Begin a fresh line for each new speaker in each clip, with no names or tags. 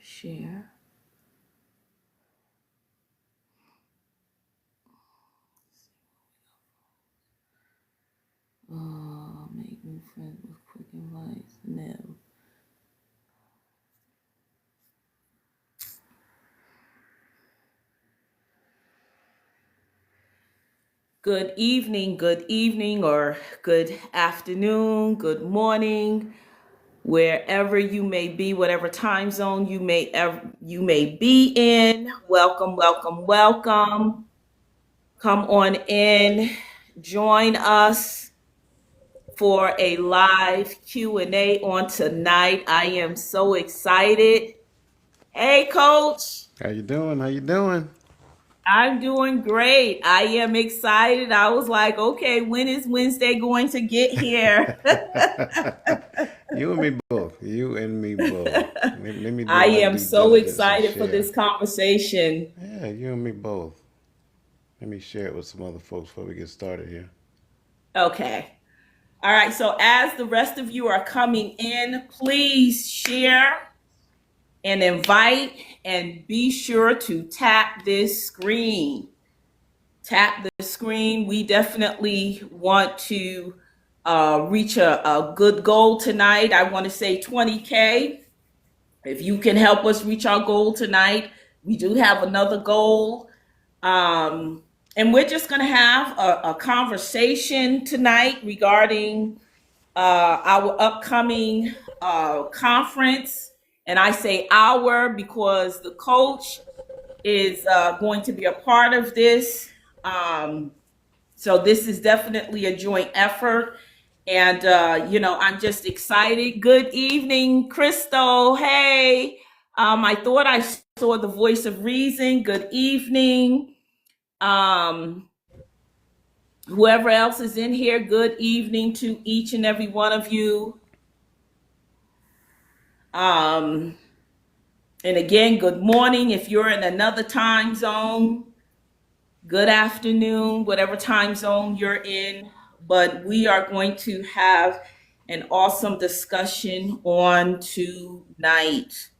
Share. Make new friends with quick advice. No. Good evening, or good afternoon, good morning, wherever you may be, whatever time zone you may be in. Welcome. Come on in, join us for a live Q&A on tonight. I am so excited. Hey, Coach.
How you doing? How you doing?
I'm doing great. I am excited. I was like, okay, when is Wednesday going to get here?
You and me both. You and me both. Let me do
I
my
am
due
so
diligence and
excited for
share.
this conversation.
Yeah, you and me both. Let me share it with some other folks before we get started here.
Okay. All right. So, as the rest of you are coming in, please share and invite, and be sure to tap this screen. Tap the screen. We definitely want to reach a good goal tonight. I want to say 20K. If you can help us reach our goal tonight, we do have another goal. And we're just going to have a conversation tonight regarding our upcoming conference. And I say our because the coach is going to be a part of this. Um, so this is definitely a joint effort. And, I'm just excited. Good evening, Crystal. Hey, I thought I saw the voice of reason. Good evening. Um, Whoever else is in here, good evening to each and every one of you. Um, and again, good morning if you're in another time zone. Good afternoon, whatever time zone you're in. But we are going to have an awesome discussion on tonight.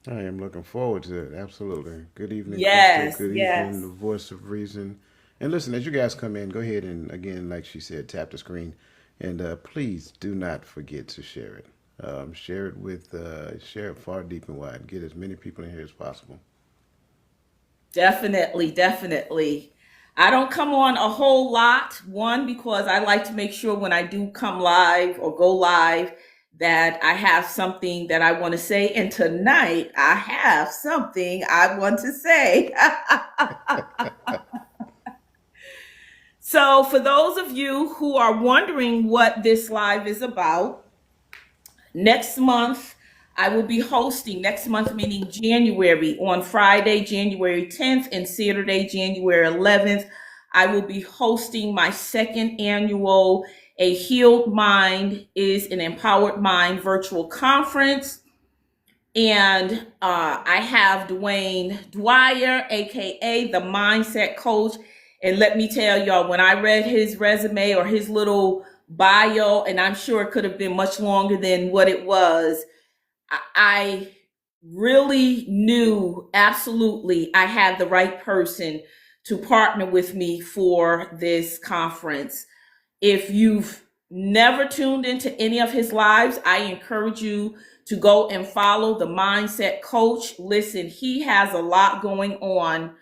I am looking forward to it. Absolutely. Good evening, Crystal.
Yes,
Good evening, the
yes.
voice of reason. And listen, as you guys come in, go ahead and again, like she said, tap the screen, and please do not forget to share it. Share it far, deep, and wide. Get as many people in here as possible.
Definitely. I don't come on a whole lot. One, because I like to make sure when I do come live or go live that I have something that I want to say. And tonight I have something I want to say. So, for those of you who are wondering what this live is about, next month, I will be hosting, next month meaning January, on Friday, January 10th and Saturday, January 11th. I will be hosting my second annual A Healed Mind is an Empowered Mind virtual conference. And I have Dwayne Dwyer, AKA the Mindset Coach. And let me tell y'all, when I read his resume or his little bio, and I'm sure it could have been much longer than what it was, I really knew absolutely I had the right person to partner with me for this conference. If you've never tuned into any of his lives, I encourage you to go and follow the Mindset Coach. Listen, he has a lot going on,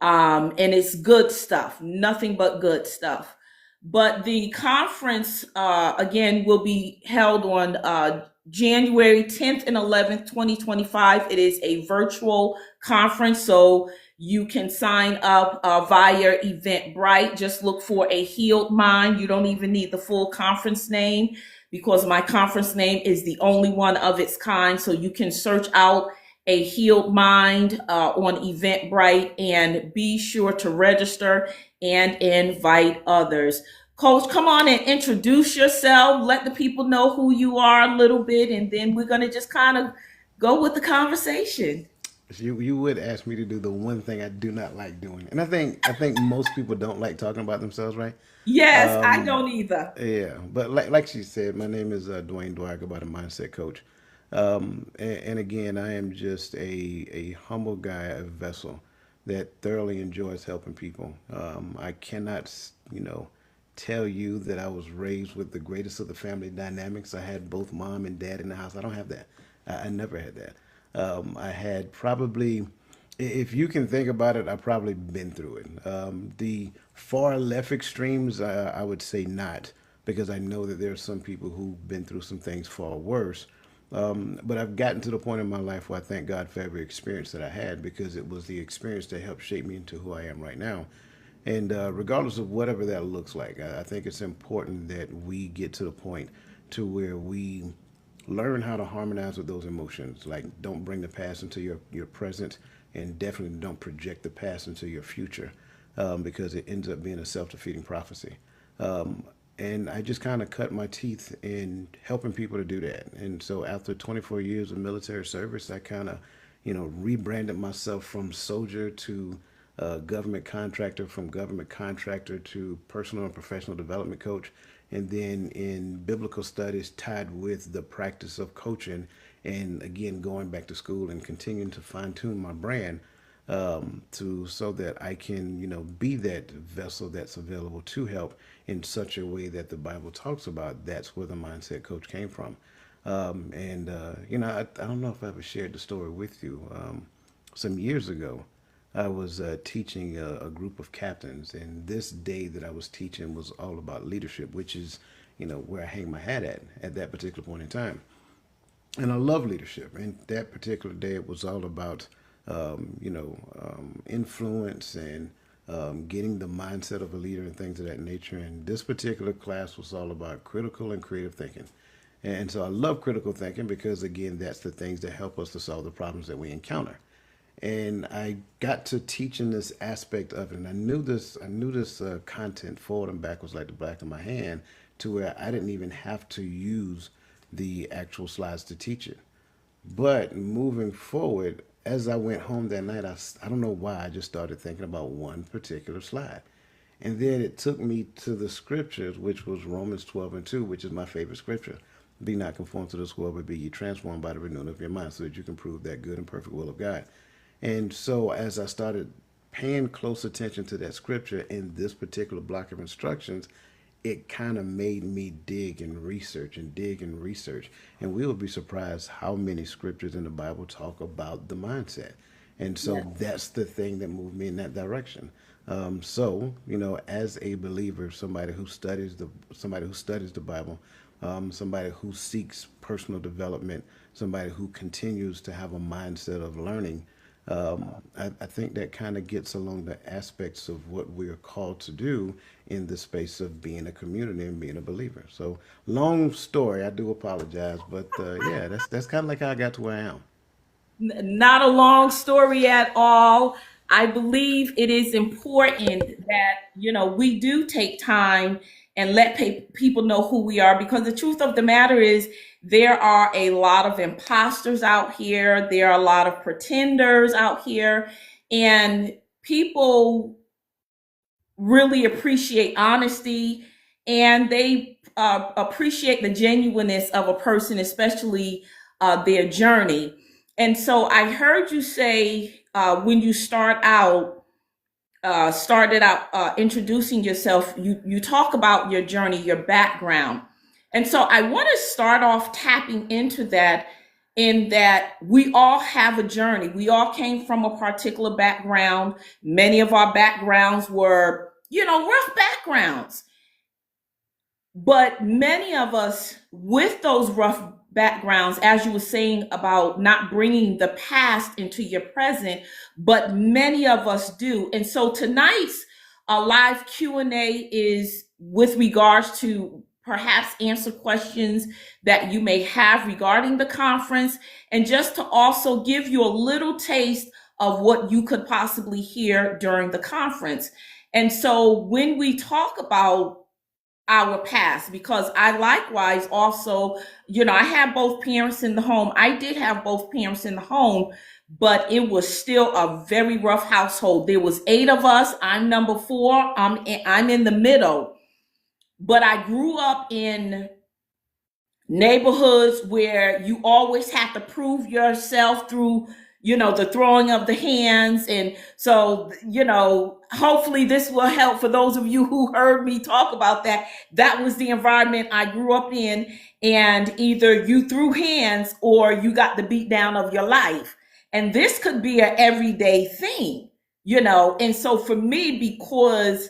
and it's good stuff, nothing but good stuff. But the conference, again, will be held on January 10th and 11th, 2025. It is a virtual conference, so you can sign up via Eventbrite. Just look for A Healed Mind. You don't even need the full conference name because my conference name is the only one of its kind. So you can search out A Healed Mind on Eventbrite and be sure to register and invite others. Coach, come on and introduce yourself. Let the people know who you are a little bit, and then we're going to just kind of go with the conversation.
You would ask me to do the one thing I do not like doing, and I think most people don't like talking about themselves, right?
Yes, I don't either.
Yeah, but like she said, my name is Dwayne Dwyer, about a mindset coach, and again, I am just a humble guy, a vessel that thoroughly enjoys helping people. I cannot, tell you that I was raised with the greatest of the family dynamics. I had both mom and dad in the house. I don't have that. I never had that. I had probably, if you can think about it, I've probably been through it. The far left extremes, I would say not, because I know that there are some people who've been through some things far worse. But I've gotten to the point in my life where I thank God for every experience that I had, because it was the experience that helped shape me into who I am right now. And regardless of whatever that looks like, I think it's important that we get to the point to where we learn how to harmonize with those emotions. Like, don't bring the past into your present, and definitely don't project the past into your future, because it ends up being a self-defeating prophecy. And I just kind of cut my teeth in helping people to do that. And so after 24 years of military service, I kind of, rebranded myself from soldier to government contractor, from government contractor to personal and professional development coach, and then in biblical studies tied with the practice of coaching, and again going back to school and continuing to fine tune my brand, to so that I can, be that vessel that's available to help in such a way that the Bible talks about. That's where the mindset coach came from. And I don't know if I ever shared the story with you. Some years ago, I was teaching a group of captains, and this day that I was teaching was all about leadership, which is, where I hang my hat at that particular point in time. And I love leadership. And that particular day, it was all about, influence and getting the mindset of a leader and things of that nature. And this particular class was all about critical and creative thinking. And so I love critical thinking because, again, that's the things that help us to solve the problems that we encounter. And I got to teaching this aspect of it, and I knew this content forward and backwards like the back of my hand, to where I didn't even have to use the actual slides to teach it. But moving forward, as I went home that night, I don't know why, I just started thinking about one particular slide. And then it took me to the scriptures, which was Romans 12:2, which is my favorite scripture. Be not conformed to this world, but be ye transformed by the renewing of your mind, so that you can prove that good and perfect will of God. And so as I started paying close attention to that scripture in this particular block of instructions, it kind of made me dig and research and dig and research. And we will be surprised how many scriptures in the Bible talk about the mindset. And so
Yeah.
that's the thing that moved me in that direction. As a believer, somebody who studies the Bible, somebody who seeks personal development, somebody who continues to have a mindset of learning, I think that kind of gets along the aspects of what we're called to do in the space of being a community and being a believer. So, long story, I do apologize, but yeah, that's kind of like how I got to where I am.
Not a long story at all. I believe it is important that, we do take time and let people know who we are, because the truth of the matter is there are a lot of imposters out here. There are a lot of pretenders out here, and people really appreciate honesty, and they appreciate the genuineness of a person, especially their journey. And so I heard you say, when you started out introducing yourself, you talk about your journey, your background. And so I want to start off tapping into that, in that we all have a journey. We all came from a particular background. Many of our backgrounds were, rough backgrounds. But many of us with those rough backgrounds, as you were saying about not bringing the past into your present, but many of us do. And so tonight's live Q&A is with regards to perhaps answer questions that you may have regarding the conference, and just to also give you a little taste of what you could possibly hear during the conference. And so when we talk about our past, because I likewise also, I had both parents in the home. I did have both parents in the home, but it was still a very rough household. There was 8 of us. I'm number 4. I'm in the middle. But I grew up in neighborhoods where you always have to prove yourself through, the throwing of the hands. And so, hopefully this will help for those of you who heard me talk about that. That was the environment I grew up in. And either you threw hands or you got the beat down of your life. And this could be an everyday thing, And so for me, because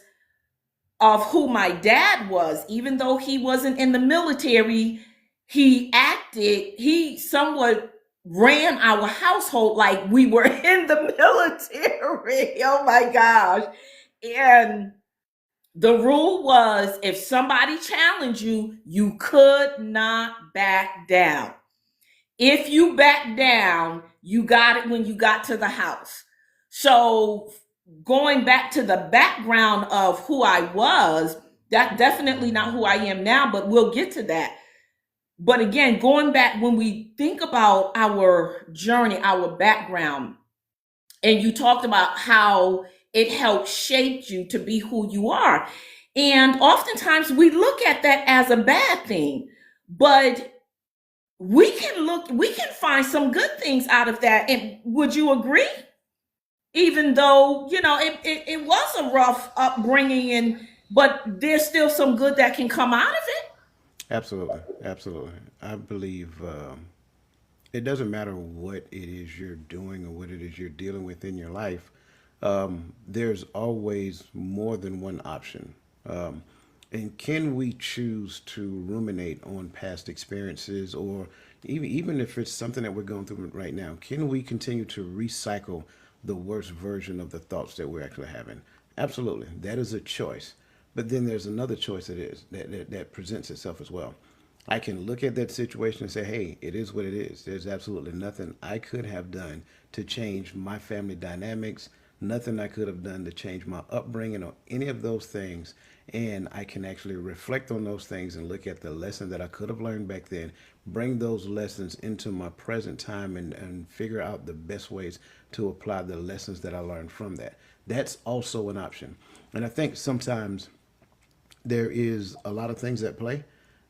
of who my dad was, even though he wasn't in the military, he somewhat ran our household like we were in the military. Oh my gosh. And the rule was, if somebody challenged you, you could not back down. If you back down, you got it when you got to the house. So going back to the background of who I was, that definitely not who I am now, but we'll get to that. But again, going back, when we think about our journey, our background, and you talked about how it helped shape you to be who you are. And oftentimes we look at that as a bad thing, but we can find some good things out of that. And would you agree? Even though, it was a rough upbringing, but there's still some good that can come out of it.
Absolutely, absolutely. I believe it doesn't matter what it is you're doing or what it is you're dealing with in your life. There's always more than one option. Um, and can we choose to ruminate on past experiences, or even if it's something that we're going through right now, can we continue to recycle the worst version of the thoughts that we're actually having? Absolutely, that is a choice. But then there's another choice that presents itself as well. I can look at that situation and say, hey, it is what it is. There's absolutely nothing I could have done to change my family dynamics, nothing I could have done to change my upbringing or any of those things. And I can actually reflect on those things and look at the lesson that I could have learned back then, bring those lessons into my present time, and figure out the best ways to apply the lessons that I learned from that. That's also an option. And I think sometimes there is a lot of things at play,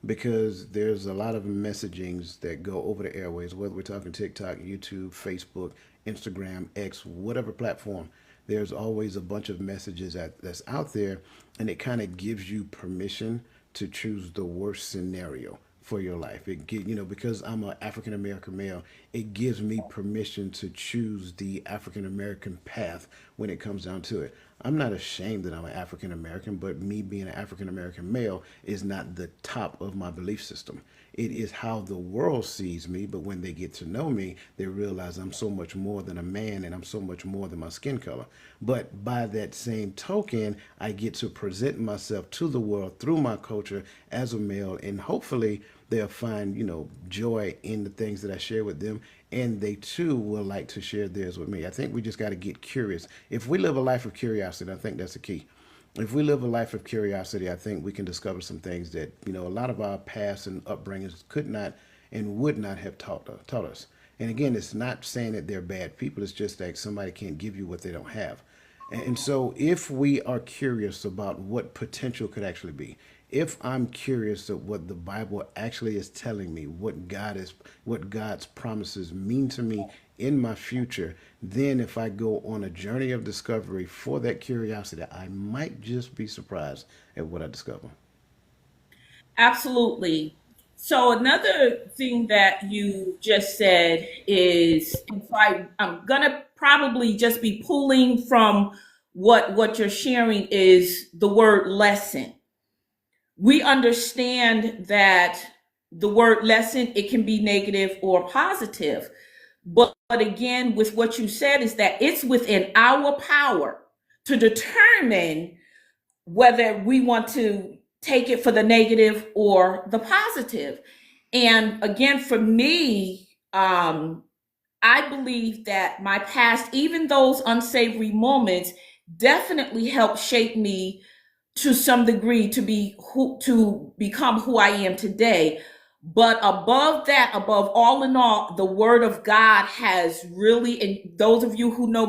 because there's a lot of messagings that go over the airways, whether we're talking TikTok, YouTube, Facebook, Instagram, X, whatever platform. There's always a bunch of messages that's out there, and it kind of gives you permission to choose the worst scenario for your life. Because I'm an African American male, it gives me permission to choose the African American path when it comes down to it. I'm not ashamed that I'm an African American, but me being an African American male is not the top of my belief system. It is how the world sees me, but when they get to know me, they realize I'm so much more than a man, and I'm so much more than my skin color. But by that same token, I get to present myself to the world through my culture as a male, and hopefully they'll find, joy in the things that I share with them, and they too will like to share theirs with me. I think we just got to get curious. If we live a life of curiosity, I think that's the key. If we live a life of curiosity, I think we can discover some things that, a lot of our past and upbringings could not and would not have taught us. And again, it's not saying that they're bad people. It's just that somebody can't give you what they don't have. And so if we are curious about what potential could actually be, if I'm curious of what the Bible actually is telling me, what God's promises mean to me in my future, then if I go on a journey of discovery for that curiosity, I might just be surprised at what I discover.
Absolutely. So another thing that you just said is, and so I'm gonna probably just be pulling from what you're sharing, is the word lesson. We understand that the word lesson, it can be negative or positive. But again, with what you said, is that it's within our power to determine whether we want to take it for the negative or the positive. And again, for me, I believe that my past, even those unsavory moments, definitely helped shape me to some degree to become who I am today. But above that, above all in all, the word of God has really, and those of you who know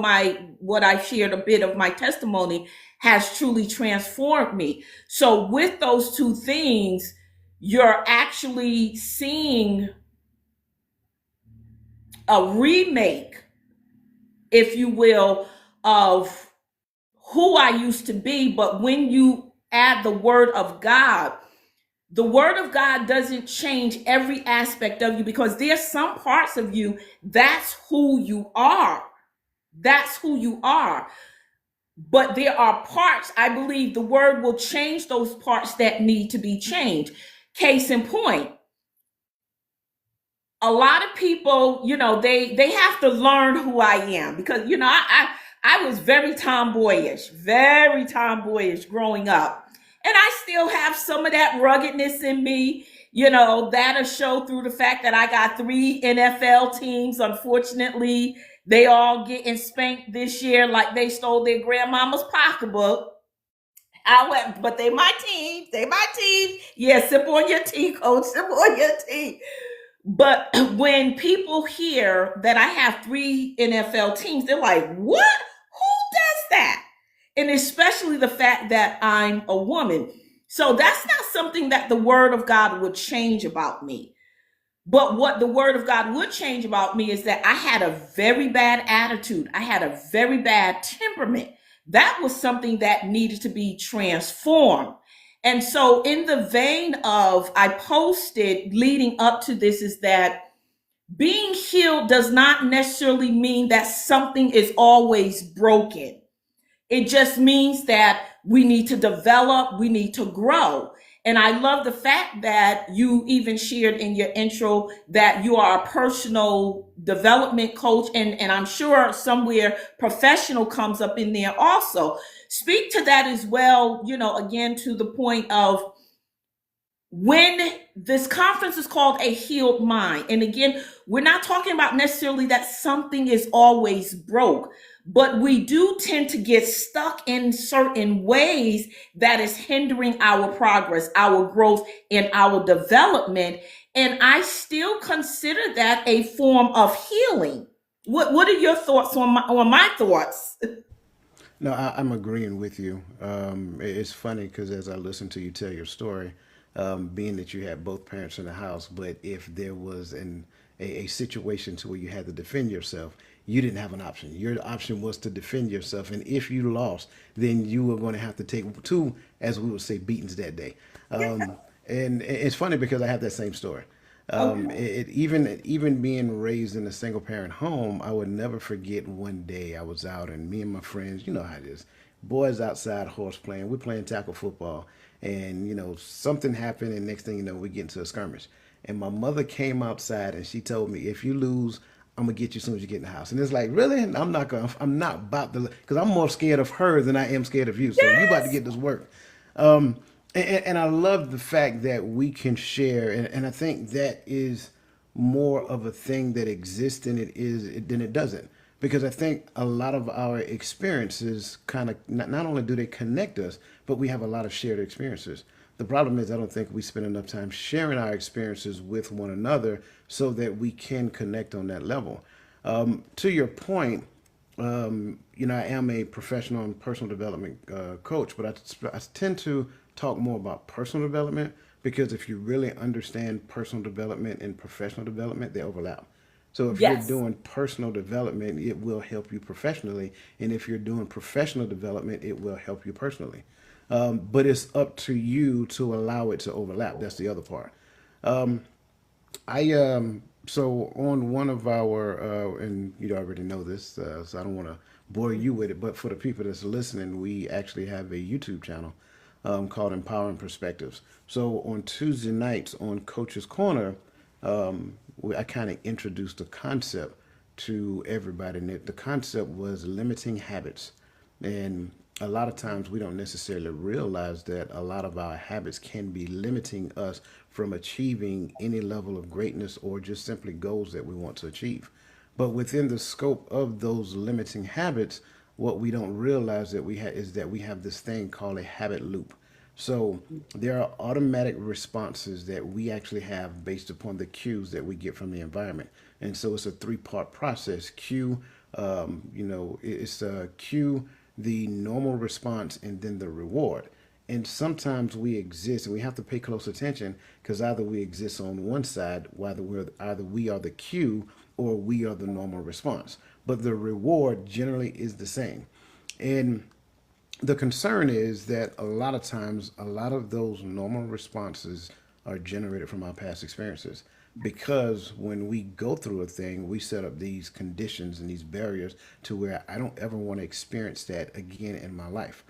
what I shared a bit of my testimony, has truly transformed me. So with those two things, you're actually seeing a remake, if you will, of who I used to be. But when you add the word of God doesn't change every aspect of you, because there's some parts of you, that's who you are. That's who you are. But there are parts, I believe the word will change those parts that need to be changed. Case in point, a lot of people, they have to learn who I am, because I was very tomboyish growing up, and I still have some of that ruggedness in me. That'll show through the fact that I got 3 NFL teams. Unfortunately, they all getting spanked this year like they stole their grandmama's pocketbook. But they my team. They my team. Yeah, sip on your tea, coach. Sip on your tea. But when people hear that I have 3 NFL teams, they're like, what? Who does that? And especially the fact that I'm a woman. So that's not something that the word of God would change about me. But what the word of God would change about me is that I had a very bad attitude. I had a very bad temperament. That was something that needed to be transformed. And so, in the vein of I posted leading up to this, is that being healed does not necessarily mean that something is always broken. It just means that we need to develop, we need to grow. And I love the fact that you even shared in your intro that you are a personal development coach, and I'm sure somewhere professional comes up in there also. Speak to that as well, again, to the point of when this conference is called A Healed Mind. And again, we're not talking about necessarily that something is always broke, but we do tend to get stuck in certain ways that is hindering our progress, our growth, and our development. And I still consider that a form of healing. What are your thoughts on my thoughts?
No, I'm agreeing with you. It's funny because as I listen to you tell your story, being that you had both parents in the house, but if there was a situation to where you had to defend yourself, you didn't have an option. Your option was to defend yourself, and if you lost, then you were going to have to take two, as we would say, beatings that day. And it's funny because I have that same story.
Okay.
Even being raised in a single parent home, I would never forget one day I was out and me and my friends, you know how it is, boys outside horse playing, we're playing tackle football, and something happened, and next thing you know, we get into a skirmish, and my mother came outside and she told me, if you lose, I'm gonna get you as soon as you get in the house. And it's like, really? I'm not about to, because I'm more scared of her than I am scared of you. So you about to
Yes.
get this work. And I love the fact that we can share, and I think that is more of a thing that exists than it doesn't. Because I think a lot of our experiences kind of not only do they connect us, but we have a lot of shared experiences. The problem is I don't think we spend enough time sharing our experiences with one another so that we can connect on that level. To your point, I am a professional and personal development coach, but I tend to talk more about personal development because if you really understand personal development and professional development, they overlap. So if you're
Yes.
doing personal development, it will help you professionally, and if you're doing professional development, it will help you personally. But it's up to you to allow it to overlap. That's the other part. I so on one of our and you already know this, so I don't want to bore you with it. But for the people that's listening, we actually have a YouTube channel called Empowering Perspectives. So on Tuesday nights on Coach's Corner, I kind of introduced the concept to everybody, and the concept was limiting habits. And a lot of times we don't necessarily realize that a lot of our habits can be limiting us from achieving any level of greatness or just simply goals that we want to achieve. But within the scope of those limiting habits, what we don't realize that we have is that we have this thing called a habit loop. So there are automatic responses that we actually have based upon the cues that we get from the environment. And so it's a three-part process. Cue, it's cue, the normal response, and then the reward. And sometimes we exist, and we have to pay close attention because either we exist on one side, either we are the cue or we are the normal response. But the reward generally is the same. And the concern is that a lot of times, a lot of those normal responses are generated from our past experiences. Because when we go through a thing, we set up these conditions and these barriers to where I don't ever want to experience that again in my life.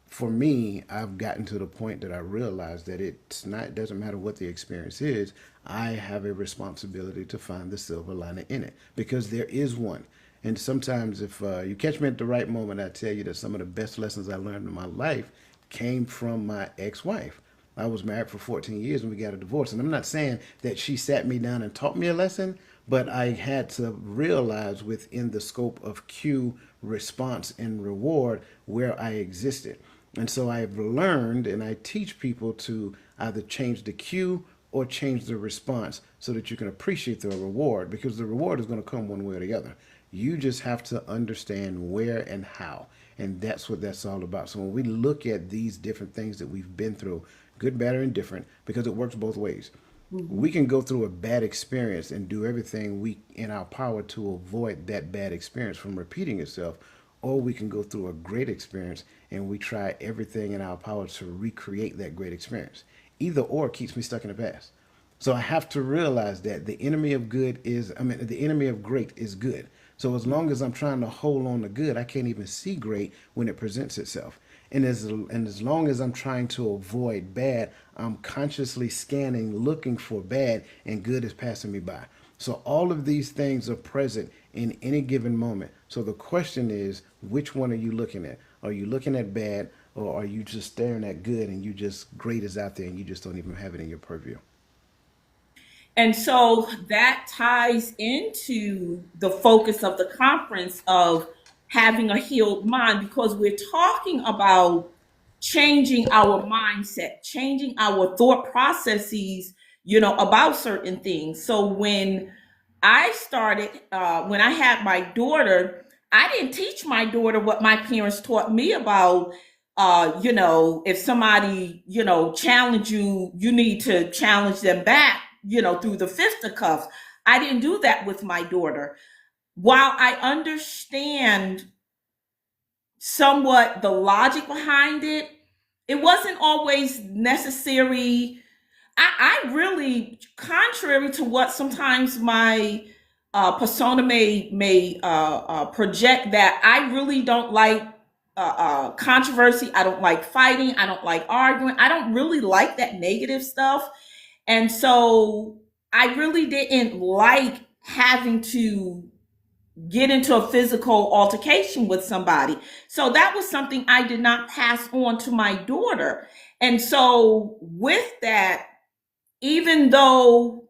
For me, I've gotten to the point that I realize that it doesn't matter what the experience is. I have a responsibility to find the silver lining in it because there is one. And sometimes, if you catch me at the right moment, I tell you that some of the best lessons I learned in my life came from my ex-wife. I was married for 14 years and we got a divorce. And I'm not saying that she sat me down and taught me a lesson, but I had to realize within the scope of cue, response, and reward where I existed. And so I've learned and I teach people to either change the cue or change the response so that you can appreciate the reward because the reward is going to come one way or the other. You just have to understand where and how. And that's what that's all about. So when we look at these different things that we've been through, good, bad, or indifferent, because it works both ways. We can go through a bad experience and do everything we in our power to avoid that bad experience from repeating itself, or we can go through a great experience and we try everything in our power to recreate that great experience. Either or keeps me stuck in the past. So I have to realize that the enemy of great is good. So as long as I'm trying to hold on to good, I can't even see great when it presents itself. And as long as I'm trying to avoid bad, I'm consciously scanning, looking for bad, and good is passing me by. So all of these things are present in any given moment. So the question is, which one are you looking at? Are you looking at bad, or are you just staring at good and you just great is out there and you just don't even have it in your purview?
And so that ties into the focus of the conference of having a healed mind because we're talking about changing our mindset, changing our thought processes, about certain things. So when I had my daughter, I didn't teach my daughter what my parents taught me about. If somebody, challenge you, you need to challenge them back, through the fisticuffs. I didn't do that with my daughter. While I understand somewhat the logic behind it, it wasn't always necessary. I really, contrary to what sometimes my persona may project, that I really don't like controversy. I don't like fighting. I don't like arguing. I don't really like that negative stuff. And so I really didn't like having to get into a physical altercation with somebody. So that was something I did not pass on to my daughter. And so with that, even though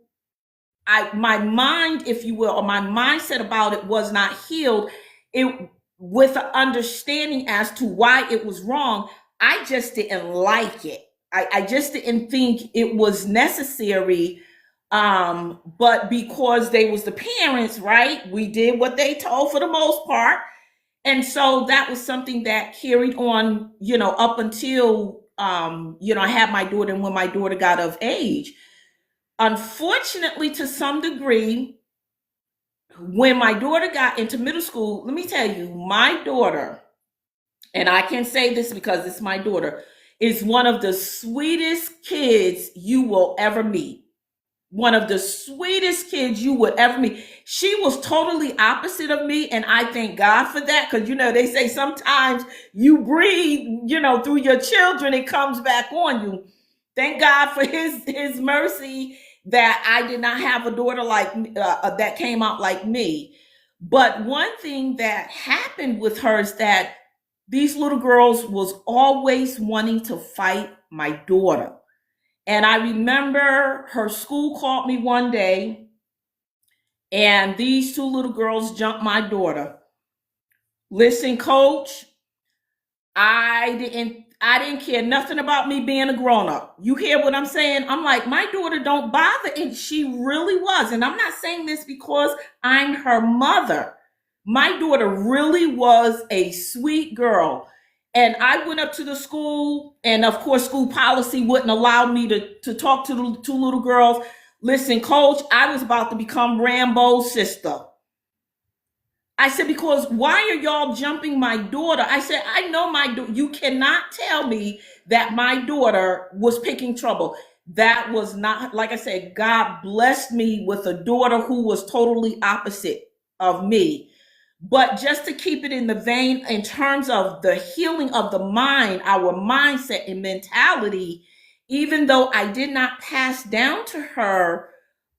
my mind, if you will, or my mindset about it was not healed, it with an understanding as to why it was wrong, I just didn't like it. I just didn't think it was necessary. But because they was the parents, right? We did what they told for the most part. And so that was something that carried on, up until I had my daughter and when my daughter got of age. Unfortunately, to some degree, when my daughter got into middle school, let me tell you, my daughter, and I can say this because it's my daughter, is one of the sweetest kids you will ever meet. One of the sweetest kids you would ever meet. She was totally opposite of me, and I thank God for that because, they say sometimes you breathe, through your children, it comes back on you. Thank God for his mercy that I did not have a daughter like that came out like me. But one thing that happened with her is that these little girls was always wanting to fight my daughter. And I remember her school called me one day and these two little girls jumped my daughter. Listen, coach, I I didn't care nothing about me being a grown up. You hear what I'm saying? I'm like, my daughter don't bother. And she really was. And I'm not saying this because I'm her mother. My daughter really was a sweet girl. And I went up to the school, and of course, school policy wouldn't allow me to talk to the two little girls. Listen, coach, I was about to become Rambo's sister. I said, because why are y'all jumping my daughter? I said, I know you cannot tell me that my daughter was picking trouble. That was not, like I said, God blessed me with a daughter who was totally opposite of me. But just to keep it in the vein, in terms of the healing of the mind, our mindset and mentality, even though I did not pass down to her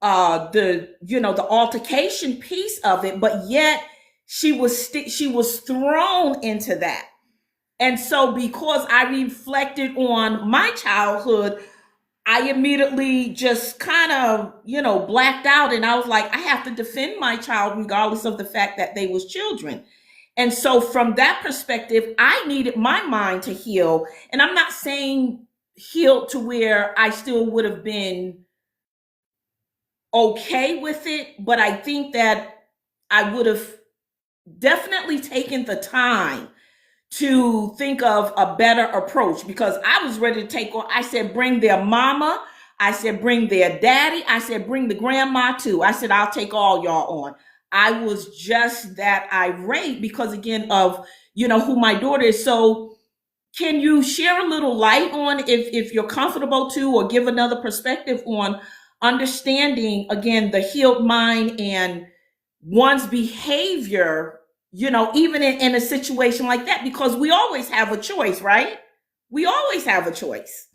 the altercation piece of it, but yet she was thrown into that. And so because I reflected on my childhood, I immediately just kind of, blacked out, and I was like, I have to defend my child regardless of the fact that they was children. And so from that perspective, I needed my mind to heal. And I'm not saying healed to where I still would have been okay with it, but I think that I would have definitely taken the time to think of a better approach, because I was ready to take on. I said, bring their mama. I said, bring their daddy. I said, bring the grandma too. I said, I'll take all y'all on. I was just that irate because, again, of, who my daughter is. So can you share a little light on, if you're comfortable to, or give another perspective on understanding, again, the healed mind and one's behavior, even in a situation like that, because we always have a choice, right? We always have a choice.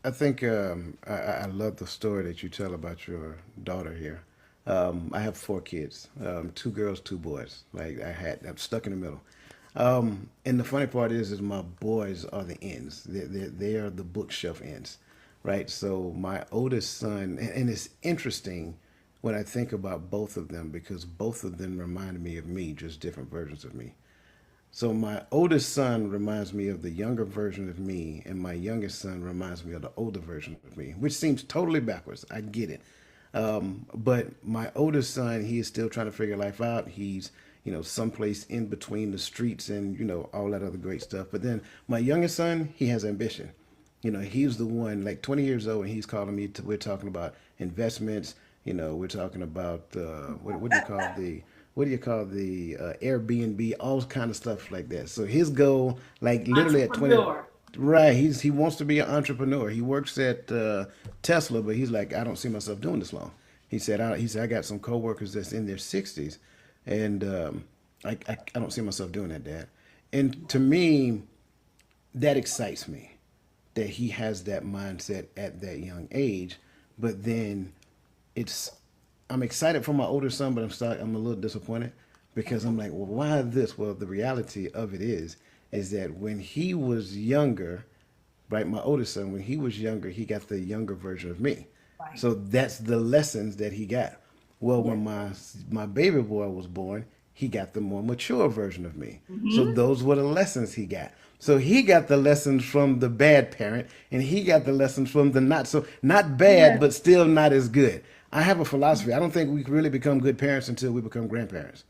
I think I love the story that you tell about your daughter here. I have four kids, two girls, two boys. I'm stuck in the middle. And the funny part is my boys are the ends. They are the bookshelf ends, right? So my oldest son, and it's interesting when I think about both of them because both of them remind me of me, just different versions of me. So my oldest son reminds me of the younger version of me, and my youngest son reminds me of the older version of me, which seems totally backwards. I get it. But my oldest son, he is still trying to figure life out. He's, someplace in between the streets and, all that other great stuff. But then my youngest son, he has ambition. He's the one like 20 years old, and he's calling me. We're talking about investments. We're talking about what do you call the Airbnb, all kind of stuff like that. So his goal, like literally at 20, right? He wants to be an entrepreneur. He works at Tesla, but he's like, I don't see myself doing this long. He said I got some coworkers that's in their 60s, and I don't see myself doing that, Dad. And to me, that excites me that he has that mindset at that young age. But then it's I'm excited for my older son, but I'm a little disappointed because I'm like, well, why this? Well, the reality of it is that when he was younger, right, my oldest son, when he was younger, he got the younger version of me.
Right.
So that's the lessons that he got. Well,
Yeah.
when my baby boy was born, he got the more mature version of me. So
Mm-hmm.
those were the lessons he got. So he got the lessons from the bad parent, and he got the lessons from the not bad,
Yeah.
but still not as good. I have a philosophy. I don't think we really become good parents until we become grandparents.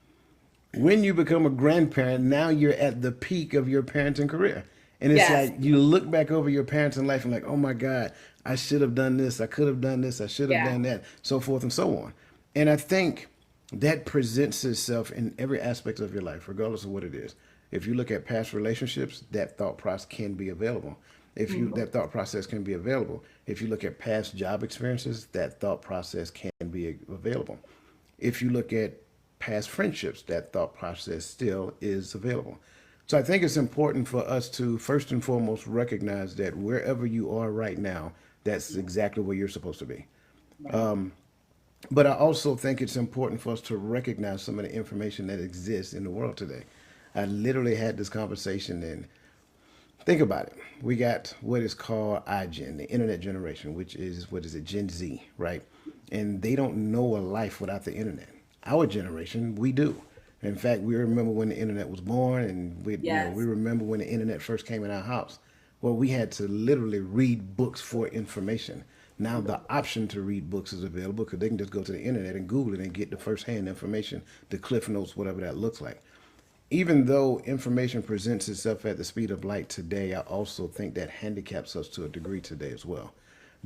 When you become a grandparent, now you're at the peak of your parenting career. And it's
Yes.
like you look back over your parenting life and like, oh my God, I should have done this, I could have done this, I should have
Yeah.
done that, so forth and so on. And I think that presents itself in every aspect of your life, regardless of what it is. If you look at past relationships, that thought process can be available. That thought process can be available. If you look at past job experiences, that thought process can be available. If you look at past friendships, that thought process still is available. So I think it's important for us to first and foremost recognize that wherever you are right now, that's exactly where you're supposed to be.
Right.
But I also think it's important for us to recognize some of the information that exists in the world today. I literally had this conversation, and think about it. We got what is called iGen, the internet generation, which is, what is it, Gen Z, right? And they don't know a life without the internet. Our generation, we do. In fact, we remember when the internet was born, and we
Yes.
remember when the internet first came in our house. Well, we had to literally read books for information. Now the option to read books is available because they can just go to the internet and Google it and get the first-hand information, the Cliff Notes, whatever that looks like. Even though information presents itself at the speed of light today, I also think that handicaps us to a degree today as well.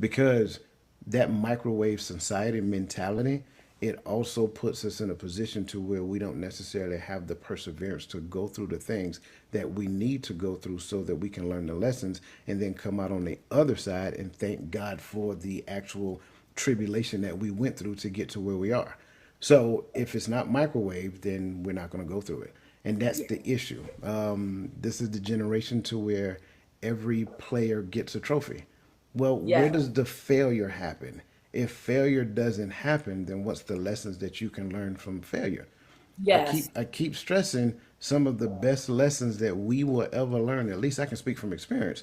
Because that microwave society mentality, it also puts us in a position to where we don't necessarily have the perseverance to go through the things that we need to go through so that we can learn the lessons and then come out on the other side and thank God for the actual tribulation that we went through to get to where we are. So if it's not microwave, then we're not going to go through it. And that's
Yeah.
the issue. This is the generation to where every player gets a trophy. Well, where
Yes.
does the failure happen? If failure doesn't happen, then what's the lessons that you can learn from failure?
Yes.
I keep stressing some of the best lessons that we will ever learn. At least I can speak from experience.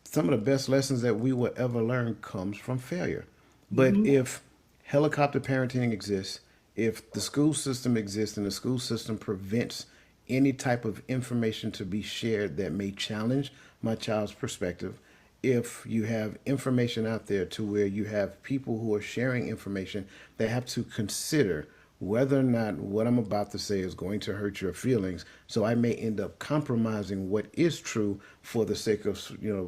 Some of the best lessons that we will ever learn comes from failure. But
Hmm.
if helicopter parenting exists, if the school system exists and the school system prevents any type of information to be shared that may challenge my child's perspective, if you have information out there to where you have people who are sharing information, they have to consider whether or not what I'm about to say is going to hurt your feelings. So I may end up compromising what is true for the sake of,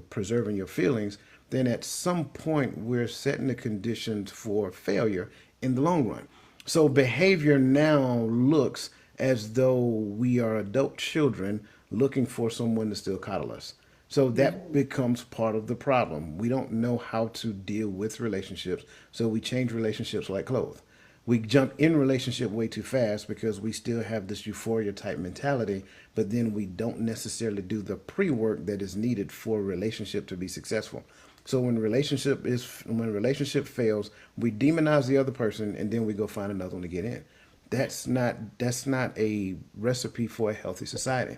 preserving your feelings. Then at some point we're setting the conditions for failure in the long run. So behavior now looks as though we are adult children looking for someone to still coddle us. So that becomes part of the problem. We don't know how to deal with relationships, so we change relationships like clothes. We jump in relationship way too fast because we still have this euphoria type mentality, but then we don't necessarily do the pre-work that is needed for a relationship to be successful. So when relationship fails, we demonize the other person and then we go find another one to get in. That's not a recipe for a healthy society.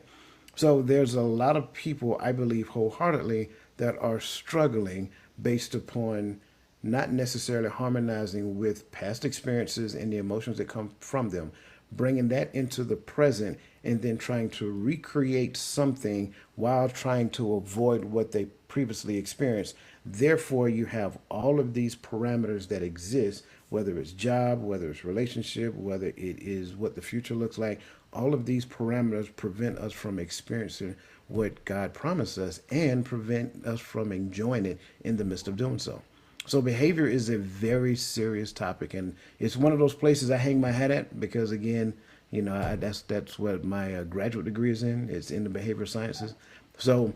So there's a lot of people, I believe wholeheartedly, that are struggling based upon not necessarily harmonizing with past experiences and the emotions that come from them, bringing that into the present, and then trying to recreate something while trying to avoid what they previously experienced. Therefore, you have all of these parameters that exist, whether it's job, whether it's relationship, whether it is what the future looks like. All of these parameters prevent us from experiencing what God promised us and prevent us from enjoying it in the midst of doing so. So behavior is a very serious topic, and it's one of those places I hang my hat at because, again, that's what my graduate degree is in. It's in the behavioral sciences. So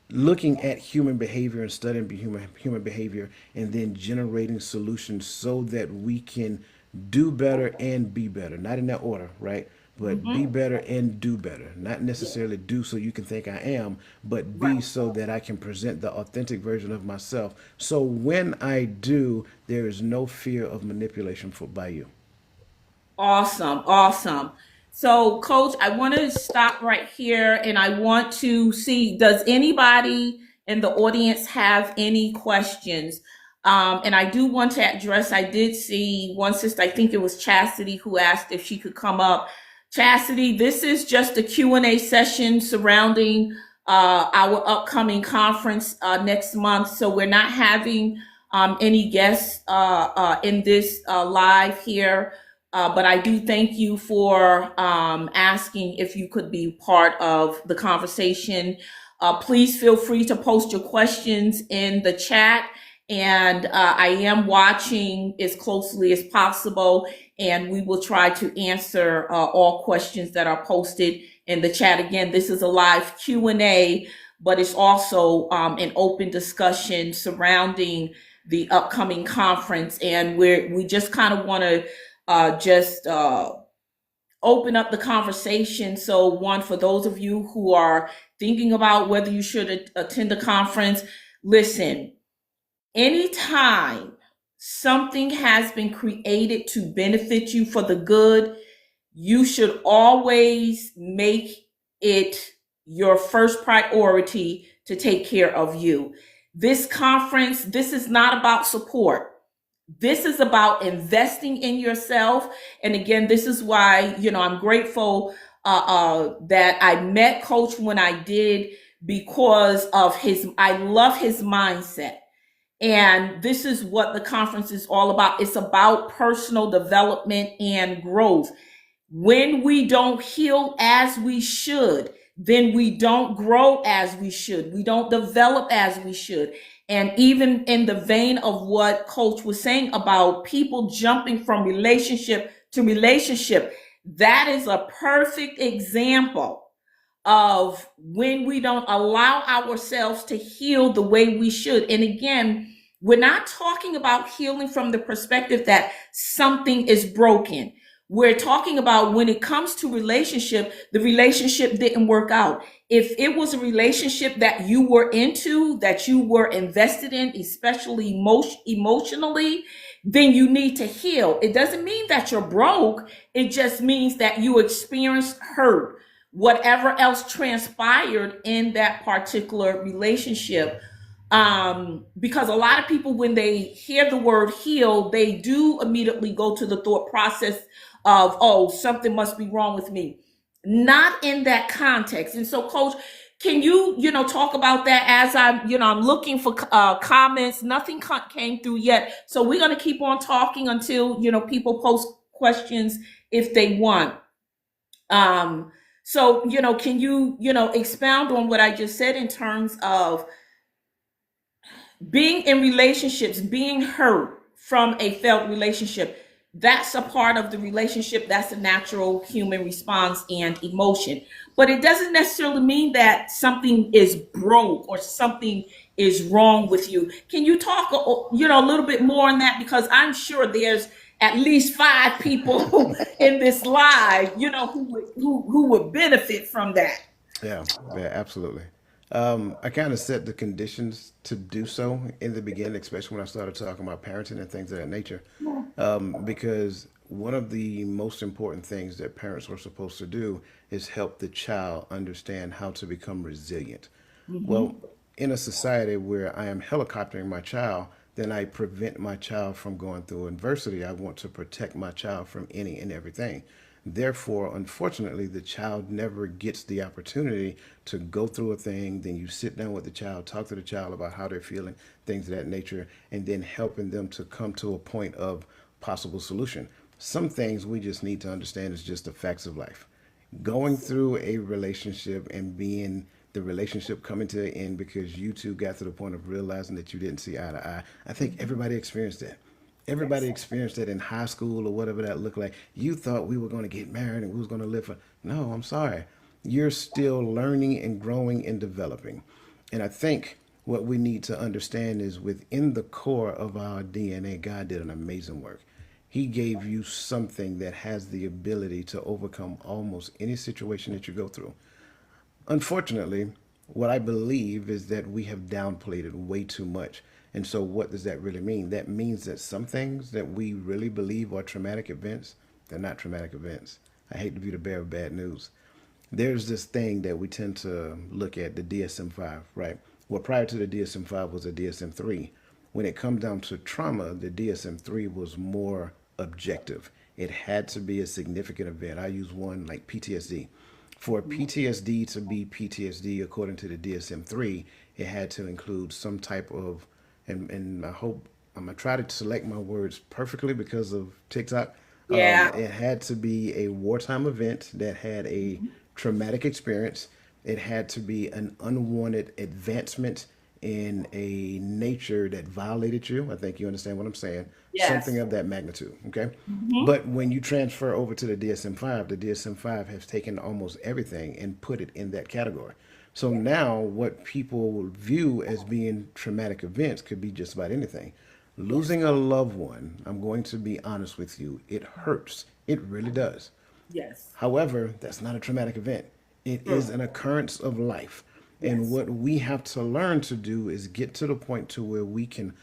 looking at human behavior and studying human behavior and then generating solutions so that we can do better and be better, not in that order, right? But be
Hmm.
better and do better, not necessarily do so you can think I am, but be
Right.
so that I can present the authentic version of myself. So when I do, there is no fear of manipulation by you.
Awesome. Awesome. So, Coach, I want to stop right here and I want to see, does anybody in the audience have any questions? And I do want to address, I did see one sister, I think it was Chastity, who asked if she could come up. Chastity, this is just a Q&A session surrounding our upcoming conference next month. So we're not having any guests in this live here. But I do thank you for asking if you could be part of the conversation. Please feel free to post your questions in the chat. And I am watching as closely as possible, and we will try to answer all questions that are posted in the chat. Again, this is a live Q&A, but it's also an open discussion surrounding the upcoming conference. And we just kind of want to just open up the conversation. So, one, for those of you who are thinking about whether you should attend the conference, listen, anytime something has been created to benefit you for the good, you should always make it your first priority to take care of you. This conference, this is not about support. This is about investing in yourself. And again, this is why, I'm grateful that I met Coach when I did, because of I love his mindset. And this is what the conference is all about. It's about personal development and growth. When we don't heal as we should, then we don't grow as we should. We don't develop as we should. And even in the vein of what Coach was saying about people jumping from relationship to relationship, that is a perfect example of when we don't allow ourselves to heal the way we should. And again, we're not talking about healing from the perspective that something is broken. We're talking about when it comes to relationship, the relationship didn't work out. If it was a relationship that you were into, that you were invested in, especially emotionally, then you need to heal. It doesn't mean that you're broke. It just means that you experienced hurt, whatever else transpired in that particular relationship. Because a lot of people, when they hear the word heal, they do immediately go to the thought process of, oh, something must be wrong with me. Not in that context. And so, Coach, can you, talk about that as I'm looking for comments. Nothing came through yet. So we're going to keep on talking until, people post questions if they want. So, can you, expound on what I just said in terms of being in relationships, being hurt from a failed relationship? That's a part of the relationship. That's a natural human response and emotion. But it doesn't necessarily mean that something is broke or something is wrong with you. Can you talk, a little bit more on that? Because I'm sure there's at least 5 people in this live, who would benefit from that.
Yeah, yeah, absolutely. I kind of set the conditions to do so in the beginning, especially when I started talking about parenting and things of that nature. Because one of the most important things that parents are supposed to do is help the child understand how to become resilient. Well,
Mm-hmm.
in a society where I am helicoptering my child, then I prevent my child from going through adversity. I want to protect my child from any and everything. Therefore, unfortunately, the child never gets the opportunity to go through a thing. Then you sit down with the child, talk to the child about how they're feeling, things of that nature, and then helping them to come to a point of possible solution. Some things we just need to understand is just the facts of life. Going through a relationship and being the relationship coming to an end because you two got to the point of realizing that you didn't see eye to eye. I think everybody experienced that. Everybody
Yes.
experienced that in high school or whatever that looked like. You thought we were going to get married and we was going to live for. No, I'm sorry. You're still learning and growing and developing. And I think what we need to understand is within the core of our DNA, God did an amazing work. He gave you something that has the ability to overcome almost any situation that you go through. Unfortunately, what I believe is that we have downplayed it way too much. And so, what does that really mean? That means that some things that we really believe are traumatic events, they're not traumatic events. I hate to be the bearer of bad news. There's this thing that we tend to look at, the DSM 5, right? Well, prior to the DSM 5 was a DSM 3. When it comes down to trauma, the DSM 3 was more objective. It had to be a significant event. I use one like PTSD. For PTSD to be PTSD according to the DSM 3, it had to include some type of, and I hope I'm going to try to select my words perfectly because of TikTok.
Yeah.
It had to be a wartime event that had a
Mhm.
traumatic experience. It had to be an unwanted advancement in a nature that violated you. I think you understand what I'm saying. Something
Yes.
of that magnitude. Okay.
Hmm.
But when you transfer over to the DSM 5, the DSM 5 has taken almost everything and put it in that category. So now, what people will view as being traumatic events could be just about anything.
Yes.
Losing a loved one, I'm going to be honest with you, it hurts. It really does.
Yes.
However, that's not a traumatic event. It is
True.
an occurrence of life. And
Yes.
what we have to learn to do is get to the point to where we can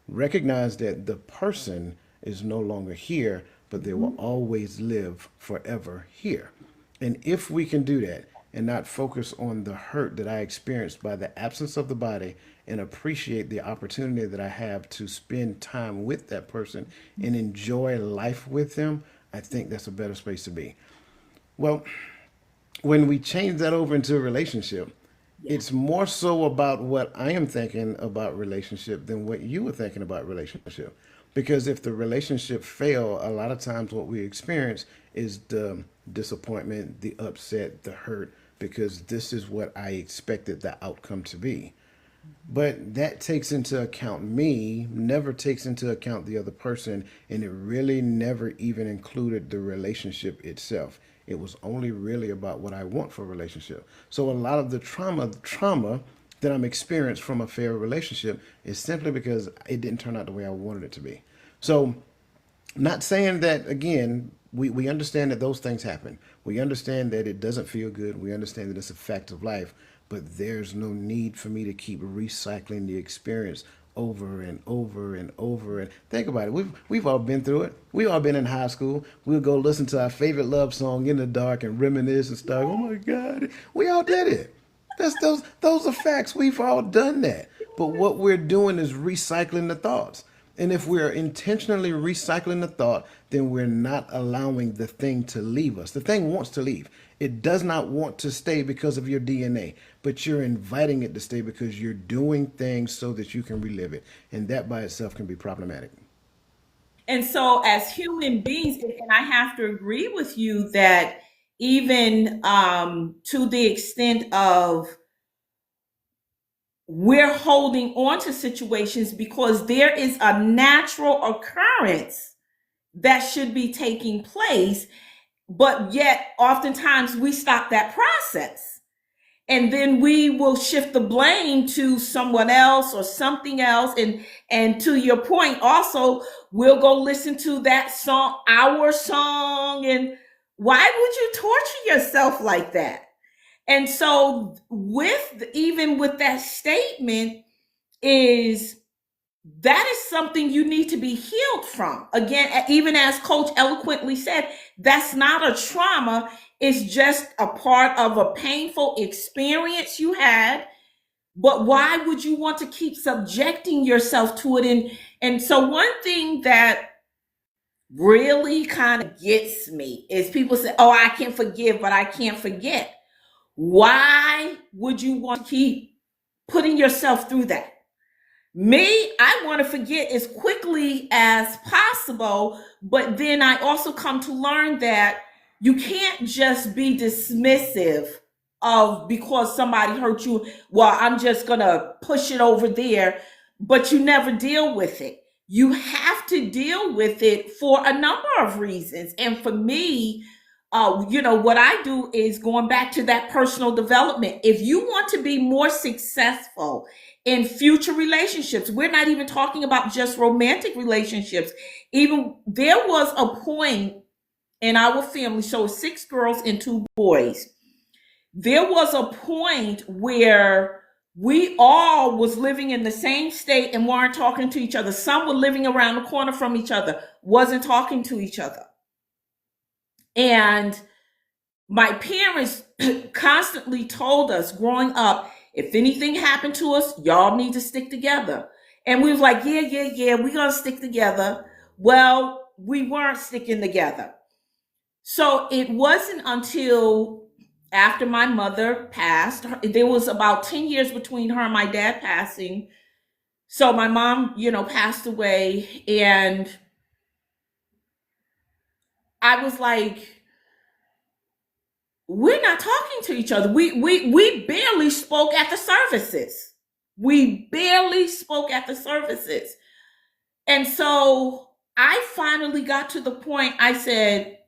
recognize that the person is no longer here, but they will
Hmm.
always live forever here. And if we can do that, and not focus on the hurt that I experienced by the absence of the body and appreciate the opportunity that I have to spend time with that person and enjoy life with them, I think that's a better space to be. Well, when we change that over into a relationship,
Yeah.
it's more so about what I am thinking about relationship than what you were thinking about relationship. Because if the relationship fail, a lot of times what we experience is the disappointment, the upset, the hurt, because this is what I expected the outcome to be. But that takes into account me, never takes into account the other person, and it really never even included the relationship itself. It was only really about what I want for a relationship. So a lot of the trauma that I'm experienced from a failed relationship is simply because it didn't turn out the way I wanted it to be. So not saying that again, we understand that those things happen. We understand that it doesn't feel good. We understand that it's a fact of life, but there's no need for me to keep recycling the experience over and over and over. And think about it. We've all been through it. We all been in high school. We'll go listen to our favorite love song in the dark and reminisce and stuff. Oh my God. We all did it. Those are facts. We've all done that. But what we're doing is recycling the thoughts. And if we're intentionally recycling the thought, then we're not allowing the thing to leave us. The thing wants to leave. It does not want to stay because of your DNA, but you're inviting it to stay because you're doing things so that you can relive it. And that by itself can be problematic.
And so, as human beings, and I have to agree with you that even to the extent of we're holding on to situations because there is a natural occurrence that should be taking place, but yet oftentimes we stop that process. And then we will shift the blame to someone else or something else. And to your point, also, we'll go listen to that song, our song. And why would you torture yourself like that? And so even with that statement is that is something you need to be healed from. Again, even as Coach eloquently said, that's not a trauma. It's just a part of a painful experience you had. But why would you want to keep subjecting yourself to it? And so one thing that really kind of gets me is people say, oh, I can forgive, but I can't forget. Why would you want to keep putting yourself through that? Me, I want to forget as quickly as possible, but then I also come to learn that you can't just be dismissive of because somebody hurt you. Well, I'm just going to push it over there, but you never deal with it. You have to deal with it for a number of reasons. And for me, what I do is going back to that personal development. If you want to be more successful in future relationships, we're not even talking about just romantic relationships. Even there was a point in our family, so 6 girls and 2 boys. There was a point where we all was living in the same state and weren't talking to each other. Some were living around the corner from each other, wasn't talking to each other. And my parents constantly told us growing up, if anything happened to us, y'all need to stick together. And we was like, yeah, we're going to stick together. Well, we weren't sticking together. So it wasn't until after my mother passed, there was about 10 years between her and my dad passing. So my mom, passed away, and I was like, we're not talking to each other. We barely spoke at the services. We barely spoke at the services. And so I finally got to the point I said,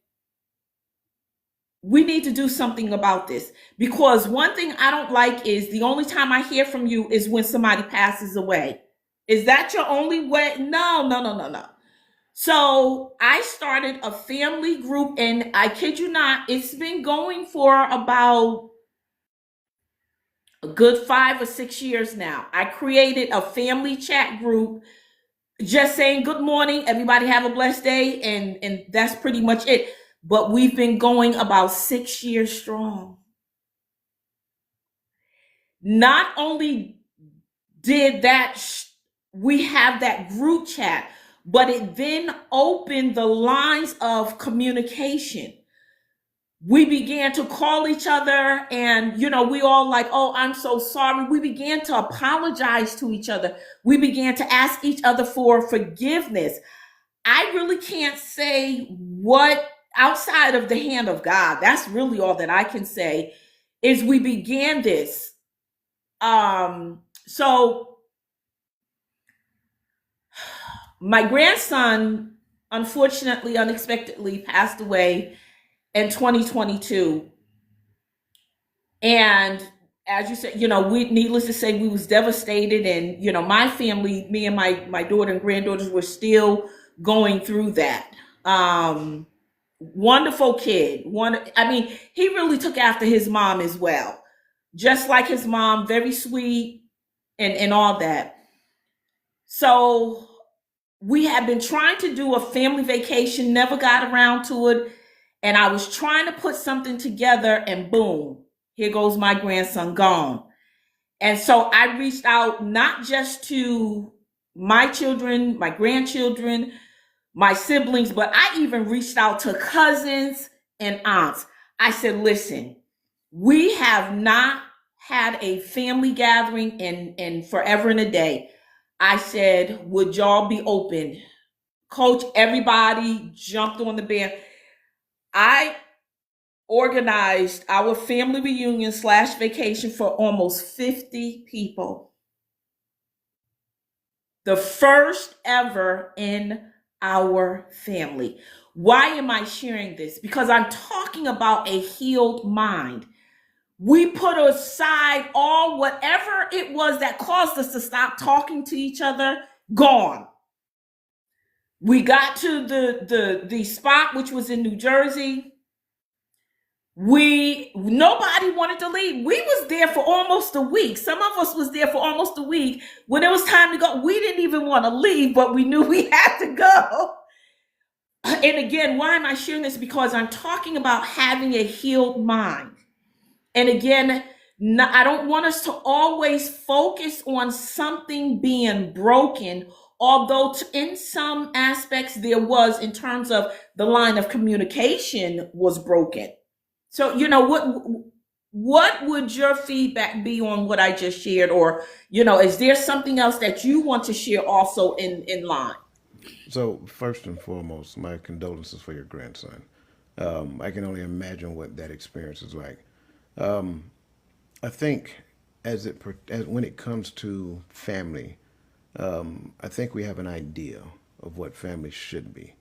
we need to do something about this. Because one thing I don't like is the only time I hear from you is when somebody passes away. Is that your only way? No. So I started a family group, and I kid you not, it's been going for about a good 5 or 6 years now. I created a family chat group just saying good morning, everybody have a blessed day, and that's pretty much it. But we've been going about 6 years strong. not only did that we have that group chat, but it then opened the lines of communication. We began to call each other, and we all like, oh, I'm so sorry. We began to apologize to each other. We began to ask each other for forgiveness. I really can't say what, outside of the hand of God, that's really all that I can say, is we began this. So my grandson, unfortunately, unexpectedly passed away in 2022. And as you said, we, needless to say, we was devastated. And, my family, me and my daughter and granddaughters were still going through that. Wonderful kid. He really took after his mom as well. Just like his mom, very sweet and all that. So we had been trying to do a family vacation, never got around to it. And I was trying to put something together, and boom, here goes my grandson gone. And so I reached out not just to my children, my grandchildren, my siblings, but I even reached out to cousins and aunts. I said, listen, we have not had a family gathering in forever and a day. I said, would y'all be open? Coach, everybody jumped on the band. I organized our family reunion / vacation for almost 50 people. The first ever in our family. Why am I sharing this? Because I'm talking about a healed mind. We put aside all whatever it was that caused us to stop talking to each other, gone. We got to the spot, which was in New Jersey. Nobody wanted to leave. We was there for almost a week. Some of us was there for almost a week. When it was time to go, we didn't even want to leave, but we knew we had to go. And again, why am I sharing this? Because I'm talking about having a healed mind. And again, I don't want us to always focus on something being broken, although in some aspects there was, in terms of the line of communication was broken. So, what would your feedback be on what I just shared? Or, is there something else that you want to share also in line?
So first and foremost, my condolences for your grandson. I can only imagine what that experience is like. I think when it comes to family, I think we have an idea of what family should be.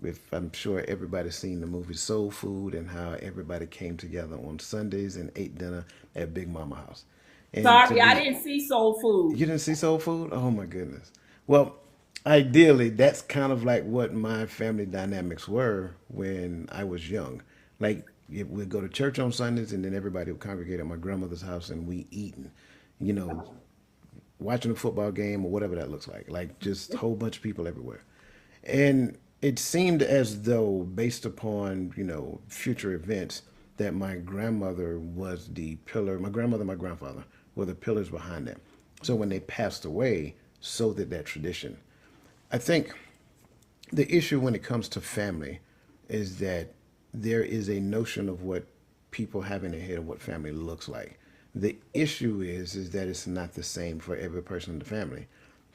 If I'm sure everybody's seen the movie Soul Food and how everybody came together on Sundays and ate dinner at Big Mama house. And to
Sorry, I
me,
didn't see Soul Food.
you didn't see Soul Food? Oh my goodness. Well, ideally, that's kind of like what my family dynamics were when I was young. Like we'd go to church on Sundays, and then everybody would congregate at my grandmother's house, and we eating, you know, watching a football game or whatever that looks like. Like just a whole bunch of people everywhere. And it seemed as though, based upon, future events, that my grandmother was the pillar. My grandmother and my grandfather were the pillars behind that. So when they passed away, so did that tradition. I think the issue when it comes to family is that there is a notion of what people have in their head of what family looks like. The issue is that it's not the same for every person in the family.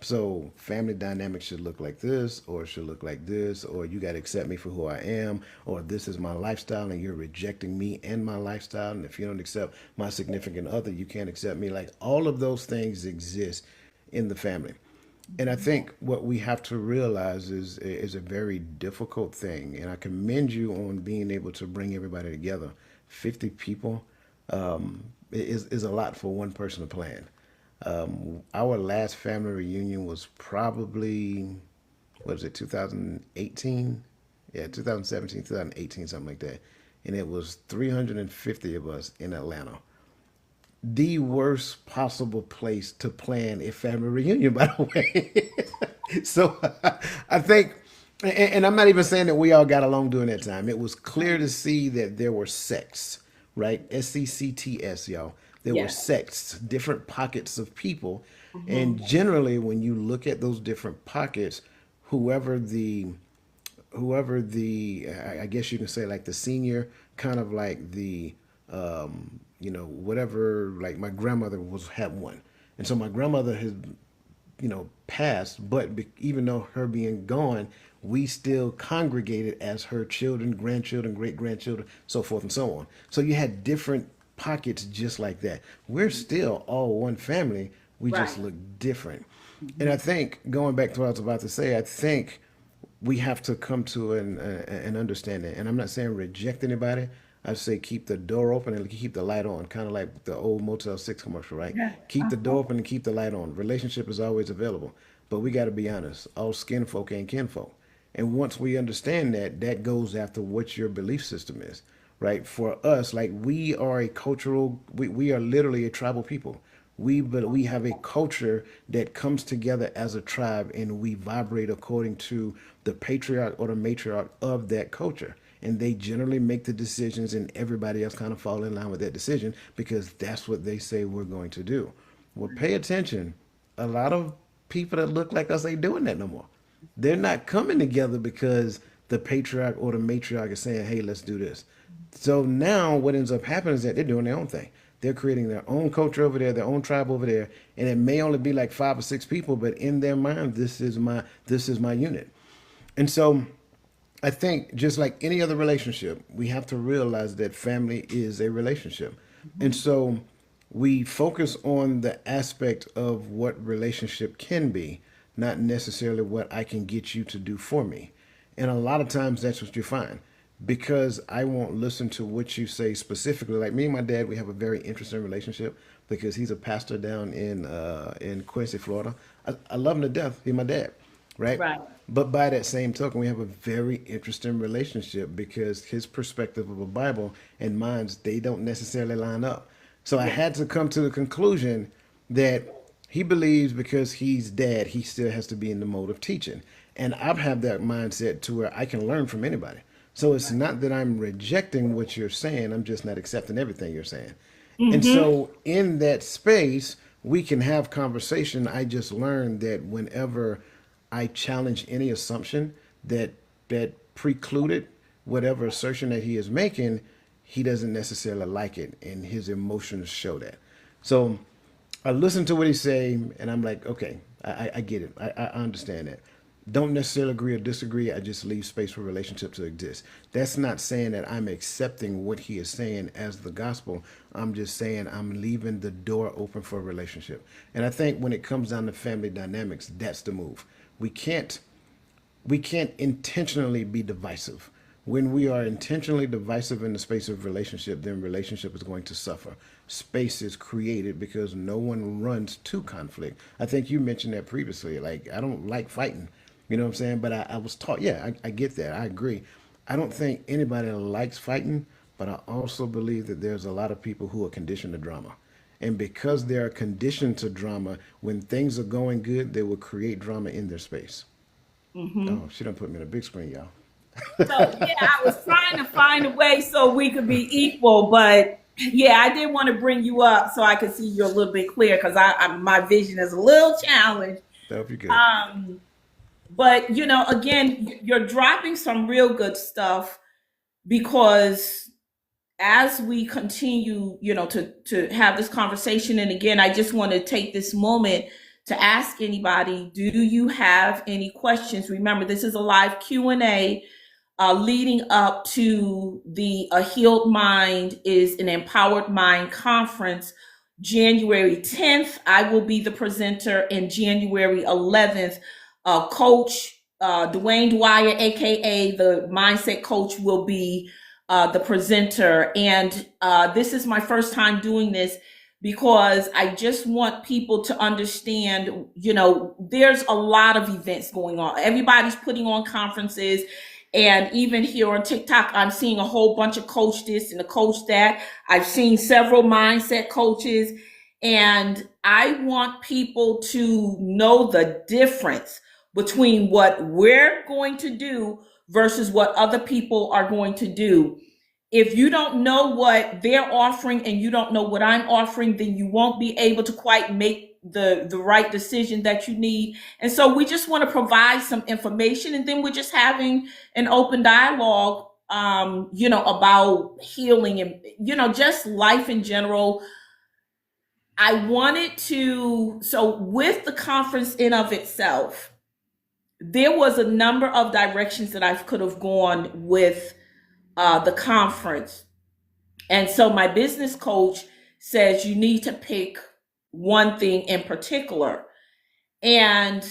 So family dynamics should look like this, or it should look like this, or you got to accept me for who I am, or this is my lifestyle and you're rejecting me and my lifestyle. And if you don't accept my significant other, you can't accept me. Like all of those things exist in the family. And I think what we have to realize is a very difficult thing. And I commend you on being able to bring everybody together. 50 people is a lot for one person to plan. Our last family reunion was probably, what was it, 2018? Yeah, 2017, 2018, something like that. And it was 350 of us in Atlanta. The worst possible place to plan a family reunion, by the way. So I think, and I'm not even saying that we all got along during that time. It was clear to see that there were sects, right? SCCTS, y'all. there were
Yes.
sects, different pockets of people.
Hmm.
And generally, when you look at those different pockets, whoever the I guess you can say like the senior, kind of like the whatever, like my grandmother was had one, and so my grandmother has passed, but even though her being gone, we still congregated as her children, grandchildren, great grandchildren, so forth and so on. So you had different pockets just like that. We're still all one family. We just
Right.
look different. And I
Hmm.
think, going back to what I was about to say, I think we have to come to an understanding. And I'm not saying reject anybody. I say keep the door open and keep the light on, kind of like the old Motel 6 commercial, right?
Yeah.
Keep the
Uh-huh.
door open and keep the light on. Relationship is always available. But we got to be honest, all skin folk ain't kinfolk. And once we understand that, that goes after what your belief system is, right? For us, like we are a cultural, we are literally a tribal people. But we have a culture that comes together as a tribe, and we vibrate according to the patriarch or the matriarch of that culture. And they generally make the decisions, and everybody else kind of fall in line with that decision because that's what they say we're going to do. Well, pay attention. A lot of people that look like us ain't doing that no more. They're not coming together because the patriarch or the matriarch is saying, hey, let's do this. So now what ends up happening is that they're doing their own thing. They're creating their own culture over there, their own tribe over there, and it may only be like 5 or 6 people, but in their mind, this is my unit. And so I think just like any other relationship, we have to realize that family is a relationship. And
Hmm.
so we focus on the aspect of what relationship can be, not necessarily what I can get you to do for me. And a lot of times that's what you find because I won't listen to what you say specifically. Like me and my dad, we have a very interesting relationship because he's a pastor down in Quincy, Florida. I love him to death. He's my dad, right?
Right.
But by that same token, we have a very interesting relationship because his perspective of the Bible and mine's, they don't necessarily line up. So I
Yeah.
had to come to the conclusion that he believes because he's dad, he still has to be in the mode of teaching. And I've had that mindset to where I can learn from anybody. So it's
Right.
not that I'm rejecting what you're saying, I'm just not accepting everything you're saying. And
Hmm.
so in that space, we can have conversation. I just learned that whenever I challenge any assumption that precluded whatever assertion that he is making, he doesn't necessarily like it, and his emotions show that. So I listen to what he's saying, and I'm like, okay, I get it. I understand that. Don't necessarily agree or disagree. I just leave space for relationship to exist. That's not saying that I'm accepting what he is saying as the gospel. I'm just saying I'm leaving the door open for a relationship. And I think when it comes down to family dynamics, that's the move. We can't we can't intentionally be divisive. When we are intentionally divisive in the space of relationship, then relationship is going to suffer. Space is created because no one runs to conflict. I think you mentioned that previously. Like, I don't like fighting. You know what I'm saying? But I was taught, yeah, I get that. I agree. I don't think anybody likes fighting, but I also believe that there's a lot of people who are conditioned to drama. And because they are conditioned to drama, when things are going good, they will create drama in their space.
Hmm.
Oh, she done put me in a big screen, y'all.
So yeah, I was trying to find a way so we could be equal, but yeah, I did want to bring you up so I could see you a little bit clear because my vision is a little challenged.
That would be good.
Um, but again, you're dropping some real good stuff because as we continue, to have this conversation, and again, I just want to take this moment to ask anybody: do you have any questions? Remember, this is a live Q&A leading up to the A Healed Mind is an Empowered Mind conference, January 10th. I will be the presenter, and January 11th, Coach Dwayne Dwyer, aka the Mindset Coach, will be the presenter. And this is my first time doing this because I just want people to understand, there's a lot of events going on. Everybody's putting on conferences. And even here on TikTok, I'm seeing a whole bunch of coach this and a coach that. I've seen several mindset coaches. And I want people to know the difference between what we're going to do versus what other people are going to do. if you don't know what they're offering and you don't know what I'm offering, then you won't be able to quite make the right decision that you need. And so we just want to provide some information, and then we're just having an open dialogue, about healing and, just life in general. I wanted to, so with the conference in of itself, there was a number of directions that I could have gone with the conference. And so my business coach says you need to pick one thing in particular. And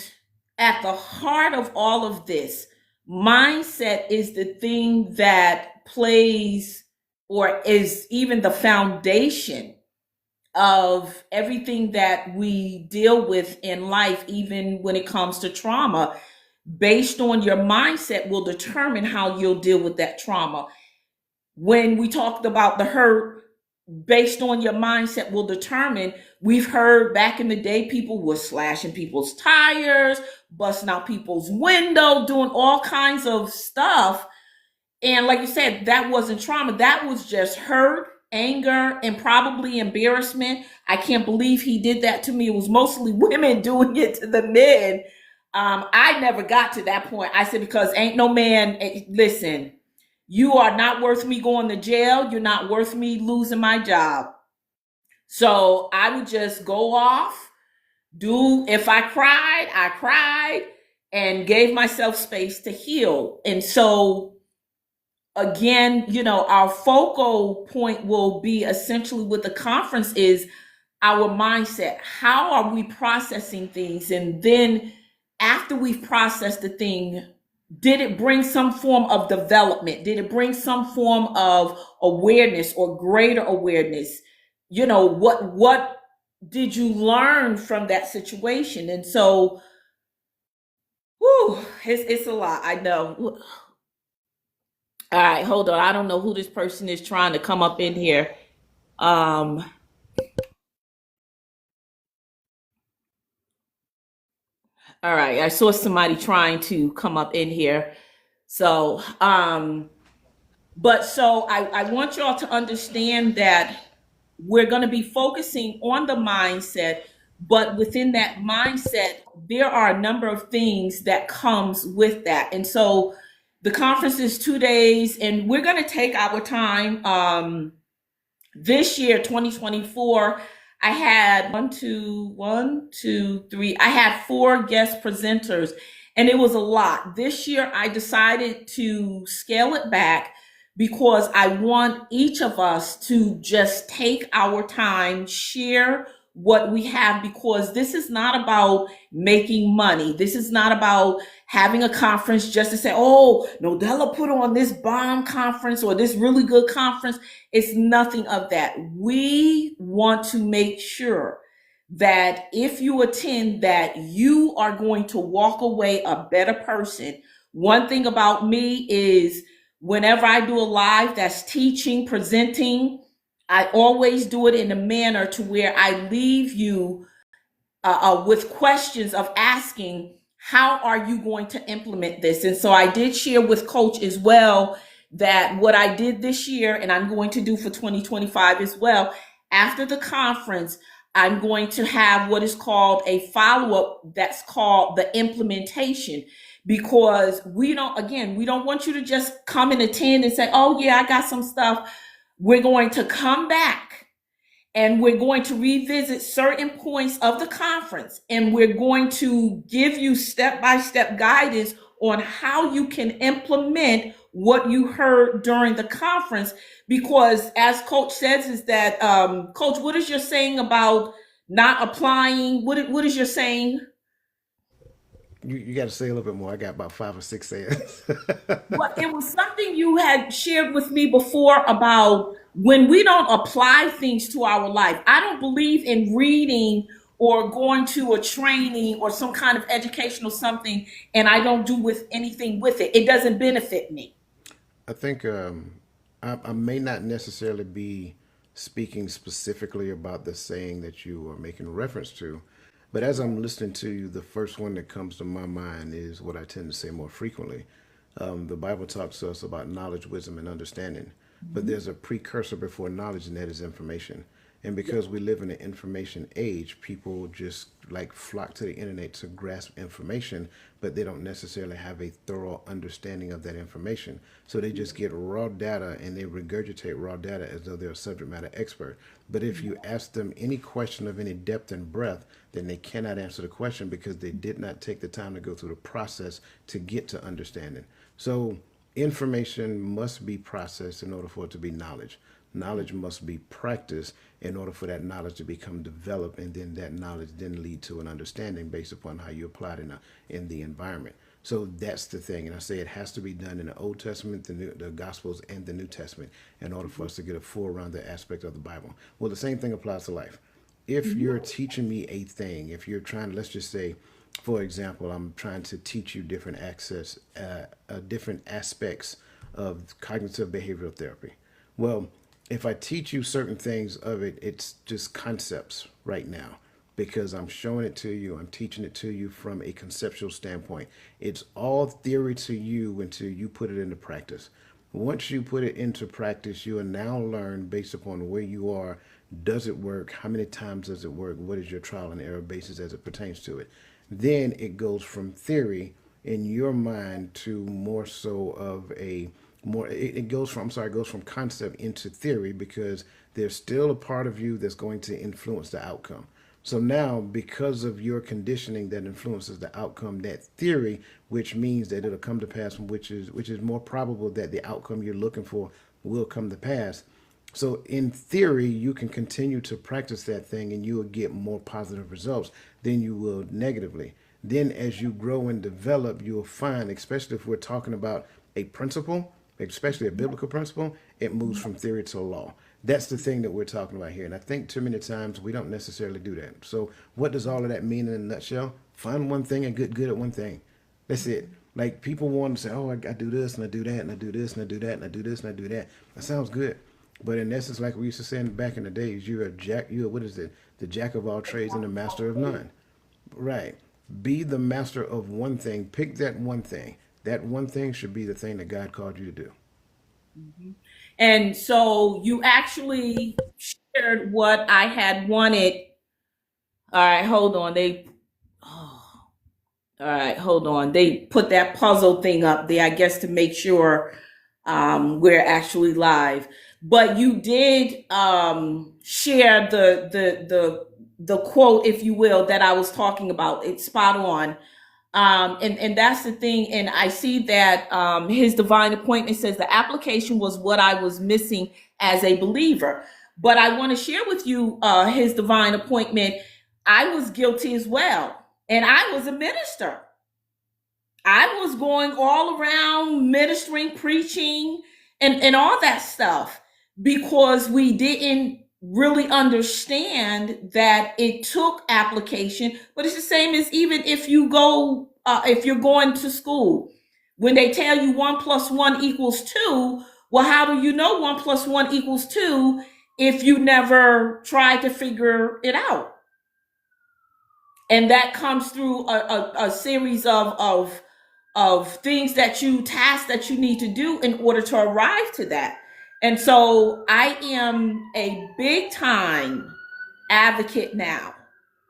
at the heart of all of this, mindset is the thing that plays or is even the foundation of everything that we deal with in life, even when it comes to trauma. Based on your mindset will determine how you'll deal with that trauma. When we talked about the hurt, based on your mindset will determine. We've heard back in the day people were slashing people's tires, busting out people's window, doing all kinds of stuff. And like you said, that wasn't trauma. That was just hurt, anger, and probably embarrassment. I can't believe he did that to me. It was mostly women doing it to the men. I never got to that point. I said, because ain't no man, listen, you are not worth me going to jail. You're not worth me losing my job. So I would just go off, if I cried, I cried, and gave myself space to heal. And so again, our focal point will be essentially with the conference is our mindset. How are we processing things? And then after we've processed the thing, did it bring some form of development? Did it bring some form of awareness or greater awareness? What did you learn from that situation? And so, it's a lot. I know. All right, hold on. I don't know who this person is trying to come up in here. All right, I saw somebody trying to come up in here. So, I want y'all to understand that we're going to be focusing on the mindset, but within that mindset, there are a number of things that comes with that. And so the conference is 2 days, and we're going to take our time. This year, 2024, I had I had 4 guest presenters, and it was a lot. This year, I decided to scale it back because I want each of us to just take our time, share what we have, because this is not about making money. This is not about having a conference just to say, oh, Nodella put on this bomb conference or this really good conference. It's nothing of that. We want to make sure that if you attend, that you are going to walk away a better person. One thing about me is whenever I do a live that's teaching, presenting, I always do it in a manner to where I leave you with questions of asking, how are you going to implement this? And so I did share with Coach as well that what I did this year, and I'm going to do for 2025 as well, after the conference, I'm going to have what is called a follow-up that's called the implementation, because we don't want you to just come and attend and say, oh yeah, I got some stuff. We're going to come back and we're going to revisit certain points of the conference, and we're going to give you step-by-step guidance on how you can implement what you heard during the conference. Because as Coach says, is that, Coach, what is your saying about not applying? What is your saying?
You got to say a little bit more. I got about 5 or 6 sayings.
Well, it was something you had shared with me before about when we don't apply things to our life. I don't believe in reading or going to a training or some kind of educational something, and I don't do with anything with it. It doesn't benefit me.
I think I may not necessarily be speaking specifically about the saying that you are making reference to, but as I'm listening to you, the first one that comes to my mind is what I tend to say more frequently. The Bible talks to us about knowledge, wisdom, and understanding, but there's a precursor before knowledge, and that is information. And because we live in an information age, people just like flock to the internet to grasp information, but they don't necessarily have a thorough understanding of that information. So they just get raw data and they regurgitate raw data as though they're a subject matter expert. But if you ask them any question of any depth and breadth, then they cannot answer the question because they did not take the time to go through the process to get to understanding. So information must be processed in order for it to be knowledge. Knowledge must be practiced in order for that knowledge to become developed, and then that knowledge then lead to an understanding based upon how you apply it in the environment. So that's the thing, and I say it has to be done in the Old Testament, the Gospels, and the New Testament in order for us to get a full rounded aspect of the Bible. Well, the same thing applies to life. If you're teaching me a thing, if you're trying, let's just say, for example, I'm trying to teach you different aspects of cognitive behavioral therapy. Well, if I teach you certain things of it, it's just concepts right now because I'm showing it to you. I'm teaching it to you from a conceptual standpoint. It's all theory to you until you put it into practice. Once you put it into practice, you will now learn based upon where you are. Does it work? How many times does it work? What is your trial and error basis as it pertains to it? Then it goes from theory in your mind to more so of a more it goes from it goes from concept into theory because there's still a part of you that's going to influence the outcome. So now, because of your conditioning that influences the outcome, that theory, which means that it'll come to pass, which is more probable that the outcome you're looking for will come to pass. So in theory, you can continue to practice that thing and you will get more positive results than you will negatively. Then as you grow and develop, you'll find, especially if we're talking about a principle, especially a biblical principle, it moves from theory to law. That's the thing that we're talking about here. And I think too many times we don't necessarily do that. So what does all of that mean in a nutshell? Find one thing and get good at one thing. That's it. Like people want to say, oh, I do this and I do that and I do this and I do that and I do this and I do that. That sounds good. But in essence, like we used to say back in the days, what is it? The jack of all trades and the master of none. Right. Be the master of one thing. Pick that one thing. That one thing should be the thing that God called you to do.
And so you actually shared what I had wanted. All right, hold on. All right, hold on. They put that puzzle thing up there, I guess, to make sure we're actually live. But you did share the quote, if you will, that I was talking about. It's spot on. And that's the thing. And I see that his divine appointment says the application was what I was missing as a believer. But I want to share with you his divine appointment. I was guilty as well. And I was a minister. I was going all around ministering, preaching, and all that stuff because we didn't really understand that it took application. But it's the same as even if you go, if you're going to school, when they tell you 1 + 1 = 2, well, how do you know 1 + 1 = 2 if you never tried to figure it out? And that comes through a series of things tasks that you need to do in order to arrive to that. And so I am a big time advocate now,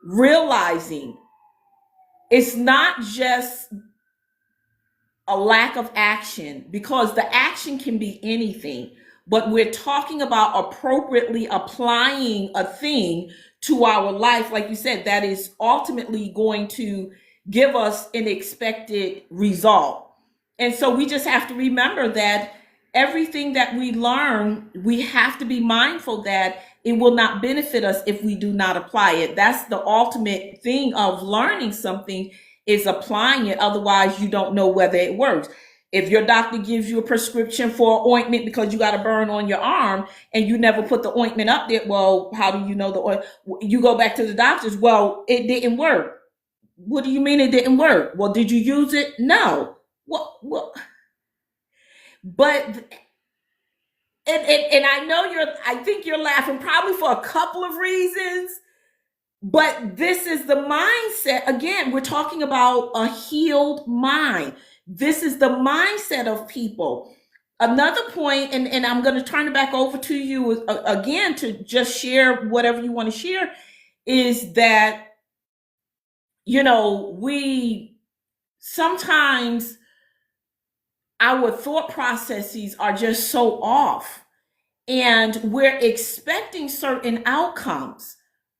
realizing it's not just a lack of action, because the action can be anything, but we're talking about appropriately applying a thing to our life, like you said, that is ultimately going to give us an expected result. And so we just have to remember that everything that we learn, we have to be mindful that it will not benefit us if we do not apply it. That's the ultimate thing of learning something, is applying it. Otherwise, you don't know whether it works. If your doctor gives you a prescription for ointment because you got a burn on your arm and you never put the ointment up there, well, how do you know the ointment? You go back to the doctor's, well, it didn't work. What do you mean it didn't work? Well, did you use it? No. Well, but and I know I think you're laughing probably for a couple of reasons, but this is the mindset. Again, we're talking about a healed mind. This is the mindset of people. Another point, and I'm going to turn it back over to you again to just share whatever you want to share, is that, we sometimes our thought processes are just so off, and we're expecting certain outcomes,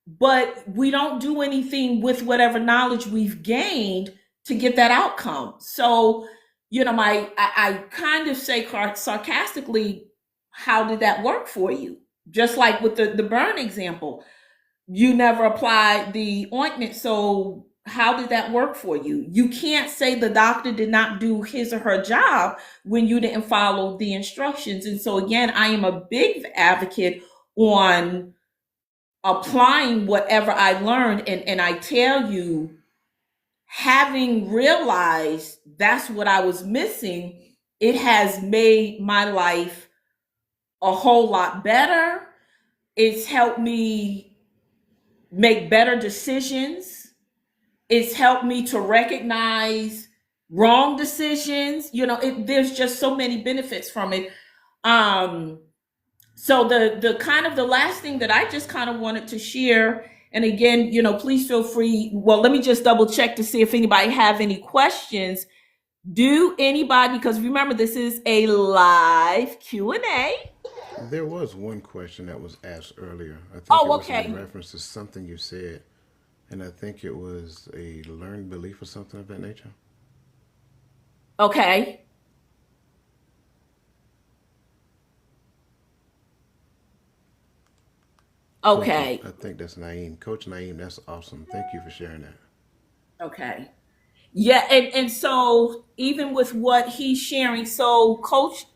but we don't do anything with whatever knowledge we've gained to get that outcome. So, I kind of say sarcastically, how did that work for you? Just like with the burn example, you never applied the ointment. So how did that work for you? You can't say the doctor did not do his or her job when you didn't follow the instructions. And so again, I am a big advocate on applying whatever I learned. And I tell you, having realized that's what I was missing, it has made my life a whole lot better. It's helped me make better decisions. It's helped me to recognize wrong decisions. There's just so many benefits from it. So the kind of the last thing that I just kind of wanted to share, and again, please feel free. Well, let me just double check to see if anybody have any questions. Do anybody, because remember, this is a live Q&A.
There was one question that was asked earlier. I think it
Oh,
was in
okay.
reference to something you said, and I think it was a learned belief or something of that nature.
Okay.
Coach,
Okay.
I think that's Naeem. Coach Naeem, that's awesome. Thank you for sharing that.
Okay. Yeah, and so even with what he's sharing, so Coach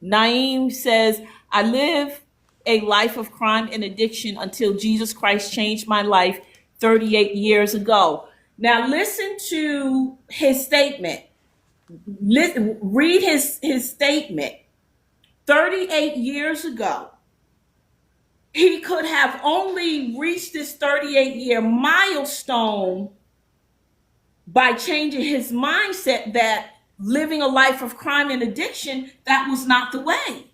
Naeem says, I live a life of crime and addiction until Jesus Christ changed my life 38 years ago. Now listen to his statement. Read his statement. 38 years ago, he could have only reached this 38-year milestone by changing his mindset that living a life of crime and addiction, that was not the way.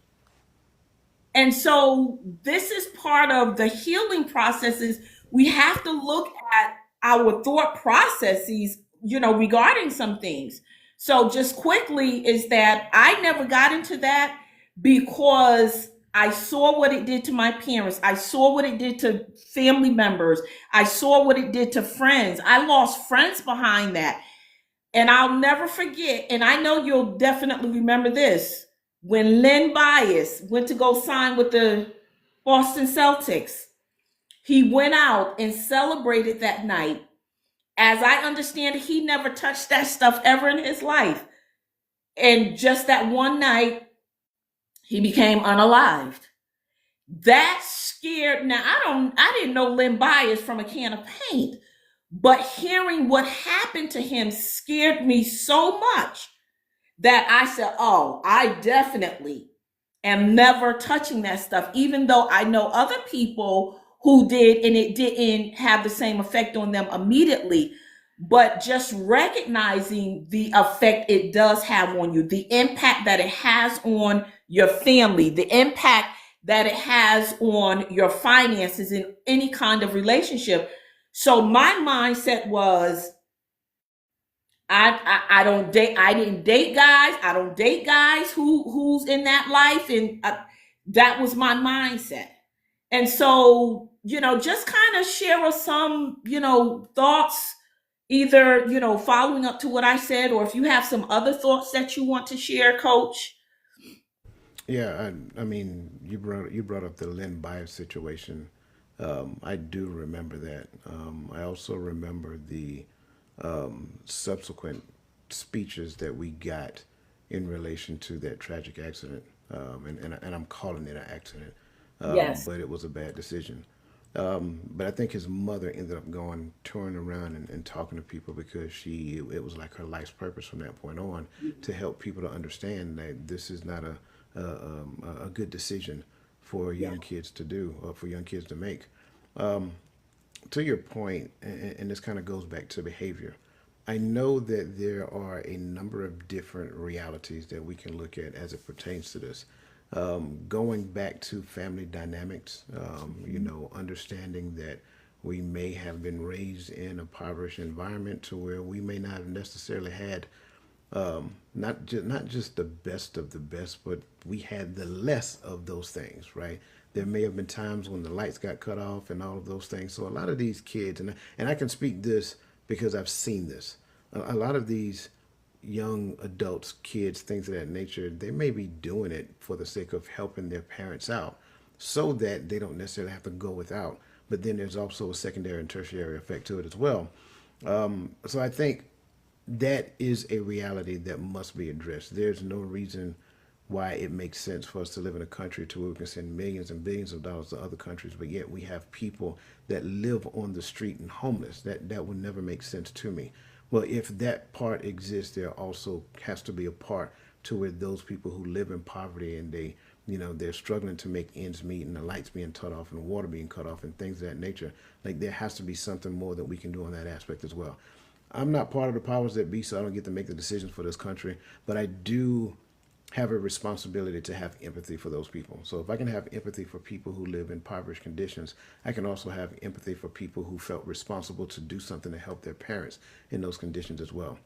And so this is part of the healing processes. We have to look at our thought processes, regarding some things. So just quickly is that I never got into that because I saw what it did to my parents. I saw what it did to family members. I saw what it did to friends. I lost friends behind that. And I'll never forget, and I know you'll definitely remember this, when Len Bias went to go sign with the Boston Celtics, he went out and celebrated that night. As I understand it, he never touched that stuff ever in his life. And just that one night, he became unalived. That scared. Now I didn't know Len Bias from a can of paint, but hearing what happened to him scared me so much that I said, oh, I definitely am never touching that stuff, even though I know other people who did and it didn't have the same effect on them immediately. But just recognizing the effect it does have on you, the impact that it has on your family, the impact that it has on your finances in any kind of relationship. So my mindset was, I don't date. I didn't date guys. I don't date guys who's in that life, and that was my mindset. And so, just kind of share us some, thoughts, either following up to what I said, or if you have some other thoughts that you want to share, Coach.
Yeah, I mean, you brought up the Len Bias situation. I do remember that. I also remember the subsequent speeches that we got in relation to that tragic accident, and I'm calling it an accident,
Yes.
but it was a bad decision. But I think his mother ended up going touring around and talking to people because it was like her life's purpose from that point on to help people to understand that this is not a good decision for
Yeah.
young kids to do or for young kids to make. To your point, and this kind of goes back to behavior, I know that there are a number of different realities that we can look at as it pertains to this. Going back to family dynamics, understanding that we may have been raised in a impoverished environment to where we may not have necessarily had not just the best of the best, but we had the less of those things, right? There may have been times when the lights got cut off and all of those things. So a lot of these kids, and I can speak this because I've seen this. A lot of these young adults, kids, things of that nature, they may be doing it for the sake of helping their parents out so that they don't necessarily have to go without. But then there's also a secondary and tertiary effect to it as well. So I think that is a reality that must be addressed. There's no reason why it makes sense for us to live in a country to where we can send millions and billions of dollars to other countries, but yet we have people that live on the street and homeless. That would never make sense to me. Well, if that part exists, there also has to be a part to where those people who live in poverty and they're struggling to make ends meet and the lights being cut off and the water being cut off and things of that nature. Like there has to be something more that we can do on that aspect as well. I'm not part of the powers that be, so I don't get to make the decisions for this country, but I do have a responsibility to have empathy for those people. So if I can have empathy for people who live in impoverished conditions, I can also have empathy for people who felt responsible to do something to help their parents in those conditions as well.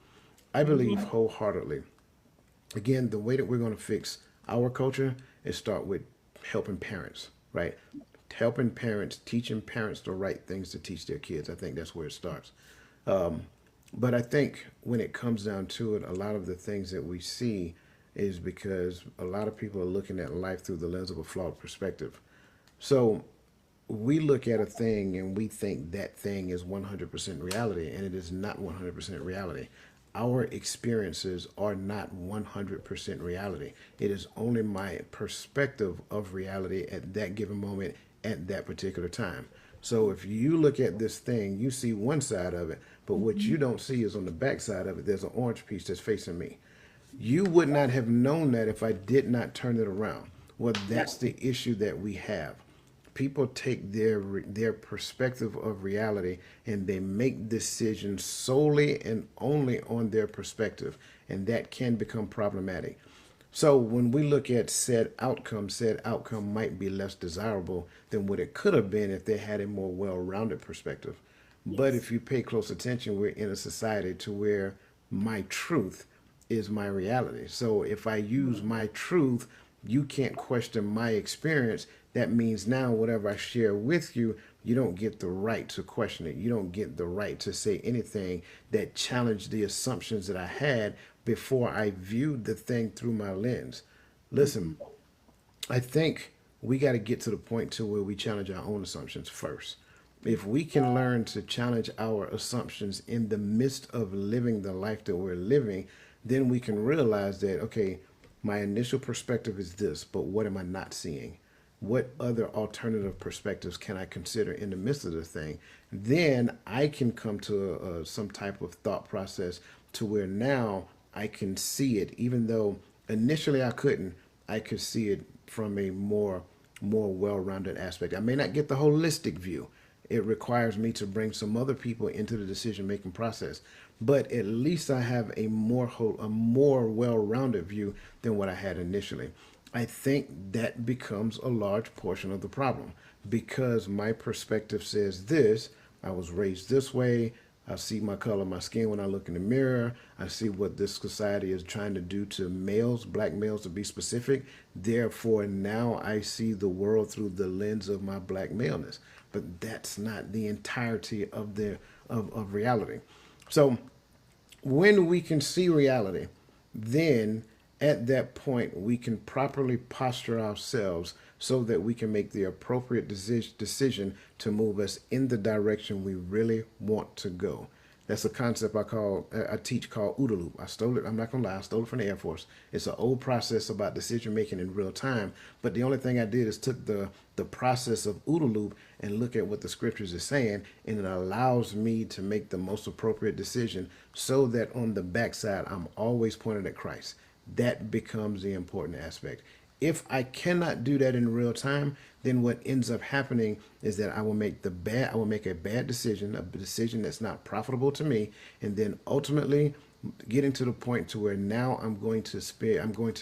I believe wholeheartedly, again, the way that we're going to fix our culture is start with helping parents, right? Helping parents, teaching parents the right things to teach their kids. I think that's where it starts. But I think when it comes down to it, a lot of the things that we see is because a lot of people are looking at life through the lens of a flawed perspective. So we look at a thing and we think that thing is 100% reality, and it is not 100% reality. Our experiences are not 100% reality. It is only my perspective of reality at that given moment at that particular time. So if you look at this thing, you see one side of it, but what you don't see is on the back side of it, there's an orange piece that's facing me. You would not have known that if I did not turn it around. Well, that's the issue that we have. People take their perspective of reality and they make decisions solely and only on their perspective, and that can become problematic. So when we look at said outcome might be less desirable than what it could have been if they had a more well-rounded perspective. But if you pay close attention, we're in a society to where my truth is my reality. So if I use my truth, you can't question my experience. That means now whatever I share with you, you don't get the right to question it. You don't get the right to say anything that challenged the assumptions that I had before I viewed the thing through my lens. Listen, I think we got to get to the point to where we challenge our own assumptions first. If we can learn to challenge our assumptions in the midst of living the life that we're living, then we can realize that, okay, my initial perspective is this, but what am I not seeing? What other alternative perspectives can I consider in the midst of the thing? Then I can come to some type of thought process to where now I can see it, even though initially I couldn't. I could see it from a more well-rounded aspect. I may not get the holistic view. It requires me to bring some other people into the decision-making process, but at least I have a more well-rounded view than what I had initially. I think that becomes a large portion of the problem because my perspective says this. I was raised this way. I see my color of my skin when I look in the mirror. I see what this society is trying to do to males, black males to be specific. Therefore, now I see the world through the lens of my black maleness. But that's not the entirety of of reality. So when we can see reality, then at that point we can properly posture ourselves so that we can make the appropriate decision to move us in the direction we really want to go. That's a concept I teach called OODA loop. I stole it. I'm not gonna lie. I stole it from the Air Force. It's an old process about decision making in real time. But the only thing I did is took the process of OODA loop and look at what the scriptures are saying, and it allows me to make the most appropriate decision so that on the backside I'm always pointed at Christ. That becomes the important aspect. If I cannot do that in real time, then what ends up happening is that I will make a bad decision, a decision that's not profitable to me, and then ultimately getting to the point to where now I'm going to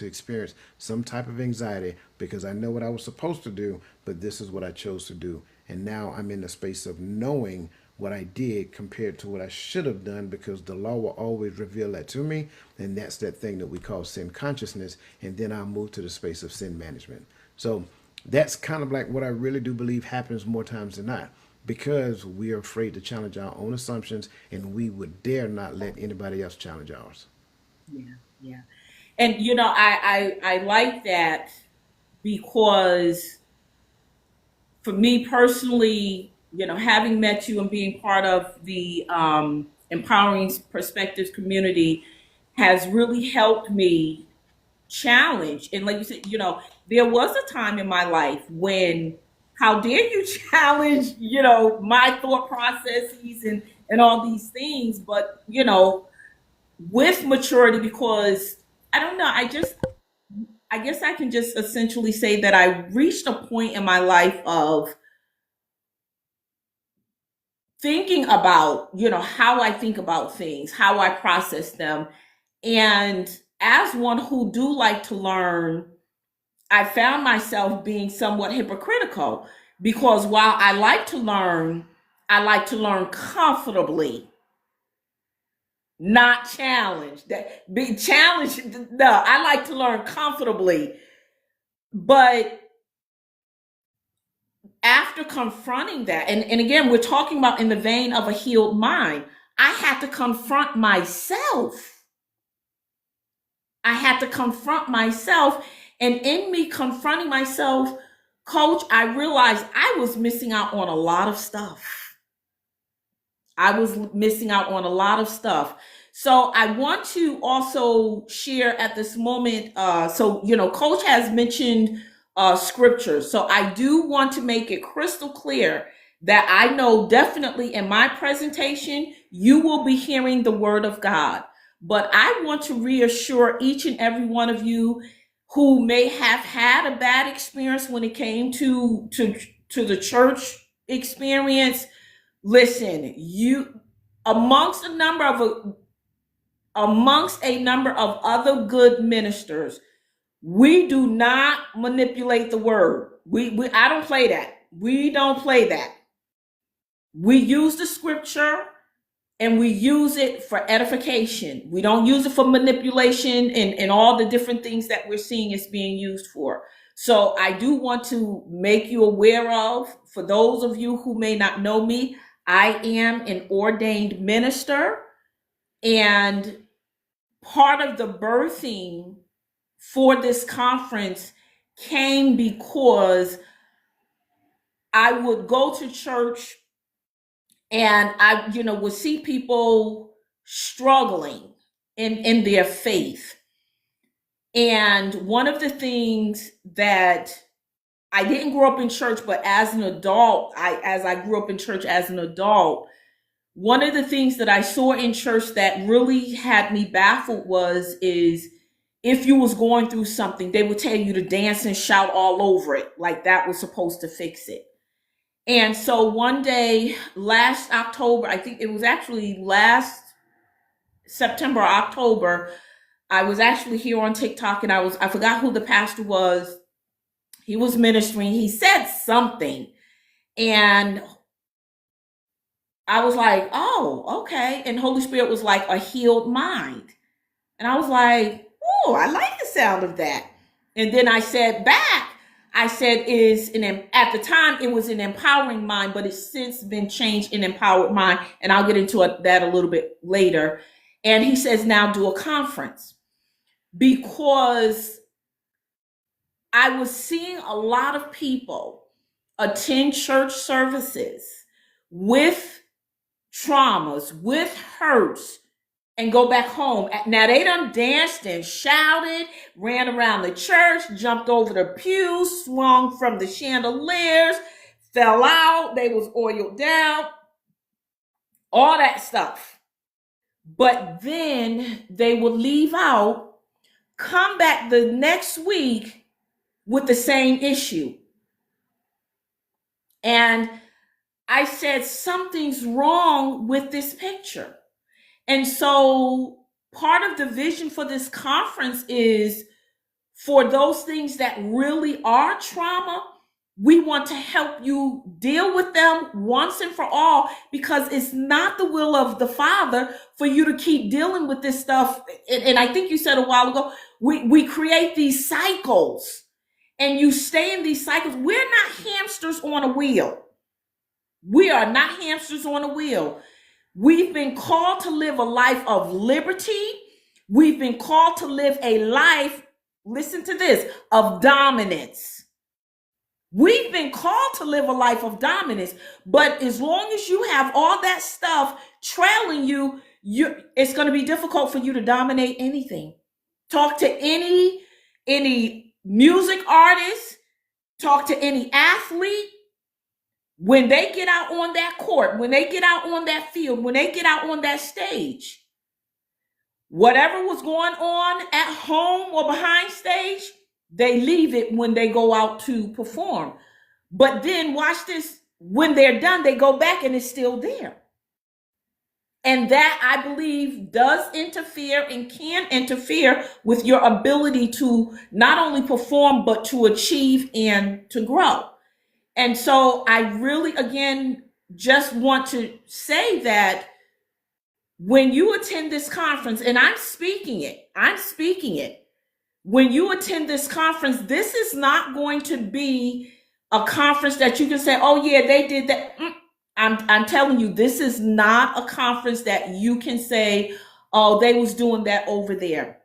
experience some type of anxiety because I know what I was supposed to do, but this is what I chose to do. And now I'm in the space of knowing what I did compared to what I should have done, because the law will always reveal that to me. And that's that thing that we call sin consciousness. And then I'll move to the space of sin management. So that's kind of like what I really do believe happens more times than not, because we are afraid to challenge our own assumptions, and we would dare not let anybody else challenge ours.
Yeah, yeah. And I like that because for me personally, having met you and being part of the Empowering Perspectives community has really helped me challenge. And like you said, there was a time in my life when, how dare you challenge, my thought processes and all these things. But, with maturity, because I don't know, I guess I can just essentially say that I reached a point in my life of thinking about, how I think about things, how I process them. And as one who do like to learn, I found myself being somewhat hypocritical, because while I like to learn comfortably, not challenged. That be challenged. No, I like to learn comfortably. But after confronting that, and again, we're talking about in the vein of a healed mind, I had to confront myself. I had to confront myself. And in me confronting myself, coach, I realized I was missing out on a lot of stuff. I was missing out on a lot of stuff. So I want to also share at this moment. Coach has mentioned scripture. So I do want to make it crystal clear that I know definitely in my presentation, you will be hearing the word of God. But I want to reassure each and every one of you who may have had a bad experience when it came to the church experience. Listen, you amongst a number of other good ministers, we do not manipulate the word. We I don't play that. We don't play that. We use the scripture and we use it for edification. We don't use it for manipulation and all the different things that we're seeing is being used for. So I do want to make you aware of, for those of you who may not know me, I am an ordained minister, and part of the birthing for this conference came because I would go to church and I, would see people struggling in their faith. And one of the things that I didn't grow up in church, but as an adult, as I grew up in church as an adult, one of the things that I saw in church that really had me baffled is if you was going through something, they would tell you to dance and shout all over it, like that was supposed to fix it. And so one day last October, I think it was actually last September, October, I was actually here on TikTok, and I forgot who the pastor was. He was ministering. He said something, and I was like, oh, okay. And Holy Spirit was like, a healed mind. And I was like, oh, I like the sound of that. And then I said back, at the time it was an empowering mind, but it's since been changed in empowered mind. And I'll get into that a little bit later. And he says, now do a conference, because I was seeing a lot of people attend church services with traumas, with hurts, and go back home. Now they done danced and shouted, ran around the church, jumped over the pews, swung from the chandeliers, fell out, they was oiled down, all that stuff. But then they would leave out, come back the next week, with the same issue. And I said, something's wrong with this picture. And so part of the vision for this conference is for those things that really are trauma, we want to help you deal with them once and for all, because it's not the will of the Father for you to keep dealing with this stuff. And I think you said a while ago, we create these cycles and you stay in these cycles. We're not hamsters on a wheel. We are not hamsters on a wheel. We've been called to live a life of liberty. We've been called to live a life, listen to this, of dominance. We've been called to live a life of dominance, but as long as you have all that stuff trailing you, it's going to be difficult for you to dominate anything. Talk to any music artist, talk to any athlete. When they get out on that court, when they get out on that field, when they get out on that stage, whatever was going on at home or behind stage, they leave it when they go out to perform. But then watch this, when they're done, they go back and it's still there. And that, I believe, does interfere and can interfere with your ability to not only perform, but to achieve and to grow. And so I really, again, just want to say that when you attend this conference, and I'm speaking it, when you attend this conference, this is not going to be a conference that you can say, oh yeah, they did that. I'm telling you, this is not a conference that you can say, oh, they was doing that over there,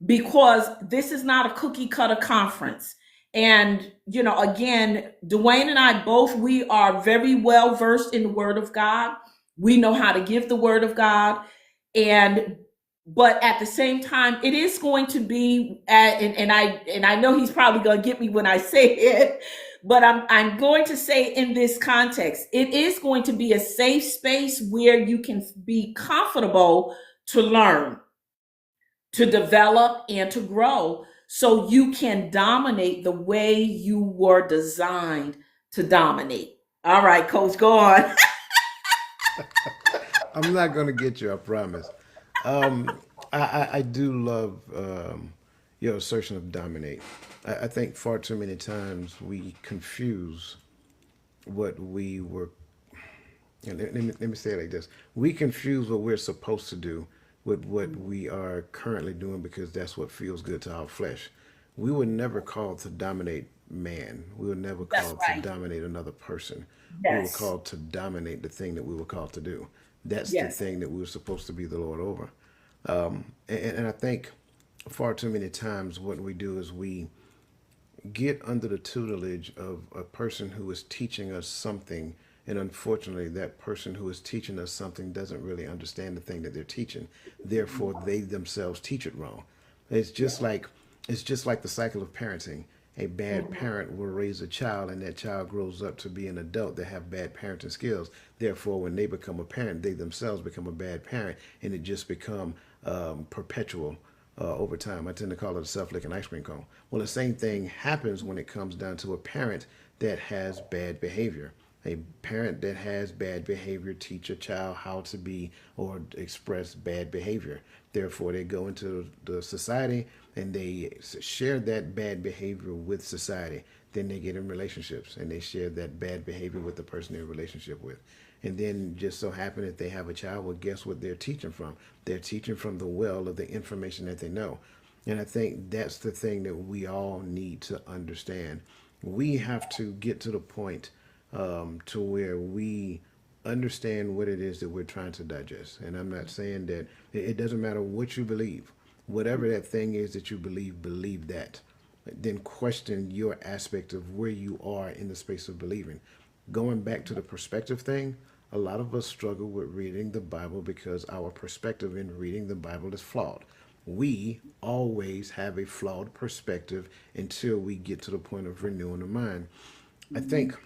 because this is not a cookie cutter conference. And, again, Dwayne and I both, we are very well versed in the Word of God. We know how to give the Word of God. But at the same time, it is going to be, and I know he's probably going to get me when I say it, but I'm going to say in this context, it is going to be a safe space where you can be comfortable to learn, to develop, and to grow, so you can dominate the way you were designed to dominate. All right, Coach, go on.
I'm not going to get you, I promise. I do love your assertion of dominate. I think far too many times we confuse what we were. And let me say it like this: we confuse what we're supposed to do with what we are currently doing because that's what feels good to our flesh. We were never called to dominate man. We were never
That's
called to
right.
dominate another person. We were
Yes.
called to dominate the thing that we were called to do. That's the
Yes.
thing that we were supposed to be the Lord over. And I think far too many times what we do is we get under the tutelage of a person who is teaching us something, and unfortunately that person who is teaching us something doesn't really understand the thing that they're teaching, therefore they themselves teach it wrong. It's just like the cycle of parenting. A bad parent will raise a child, and that child grows up to be an adult that have bad parenting skills. Therefore, when they become a parent, they themselves become a bad parent, and it just become perpetual over time. I tend to call it a self-licking ice cream cone. Well, the same thing happens when it comes down to a parent that has bad behavior. A parent that has bad behavior teach a child how to be or express bad behavior. Therefore, they go into the society and they share that bad behavior with society. Then they get in relationships and they share that bad behavior with the person they're in a relationship with. And then just so happen that they have a child, well, guess what they're teaching from? They're teaching from the well of the information that they know. And I think that's the thing that we all need to understand. We have to get to the point to where we understand what it is that we're trying to digest. And I'm not saying that it doesn't matter what you believe. Whatever that thing is that you believe that. Then question your aspect of where you are in the space of believing. Going back to the perspective thing, a lot of us struggle with reading the Bible because our perspective in reading the Bible is flawed. We always have a flawed perspective until we get to the point of renewing the mind. I think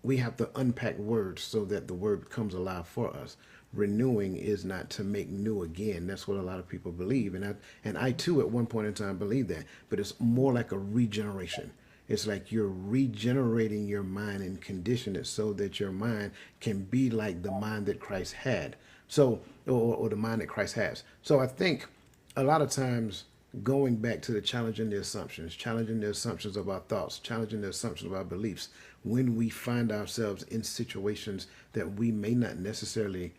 we have to unpack words so that the word becomes alive for us. renewing is not to make new again. That's what a lot of people believe, and I too at one point in time believed that. But it's more like a regeneration. It's like you're regenerating your mind and condition it so that your mind can be like the mind that Christ had. So, or the mind that Christ has. So I think a lot of times going back to the challenging the assumptions of our thoughts, challenging the assumptions of our beliefs, when we find ourselves in situations that we may not necessarily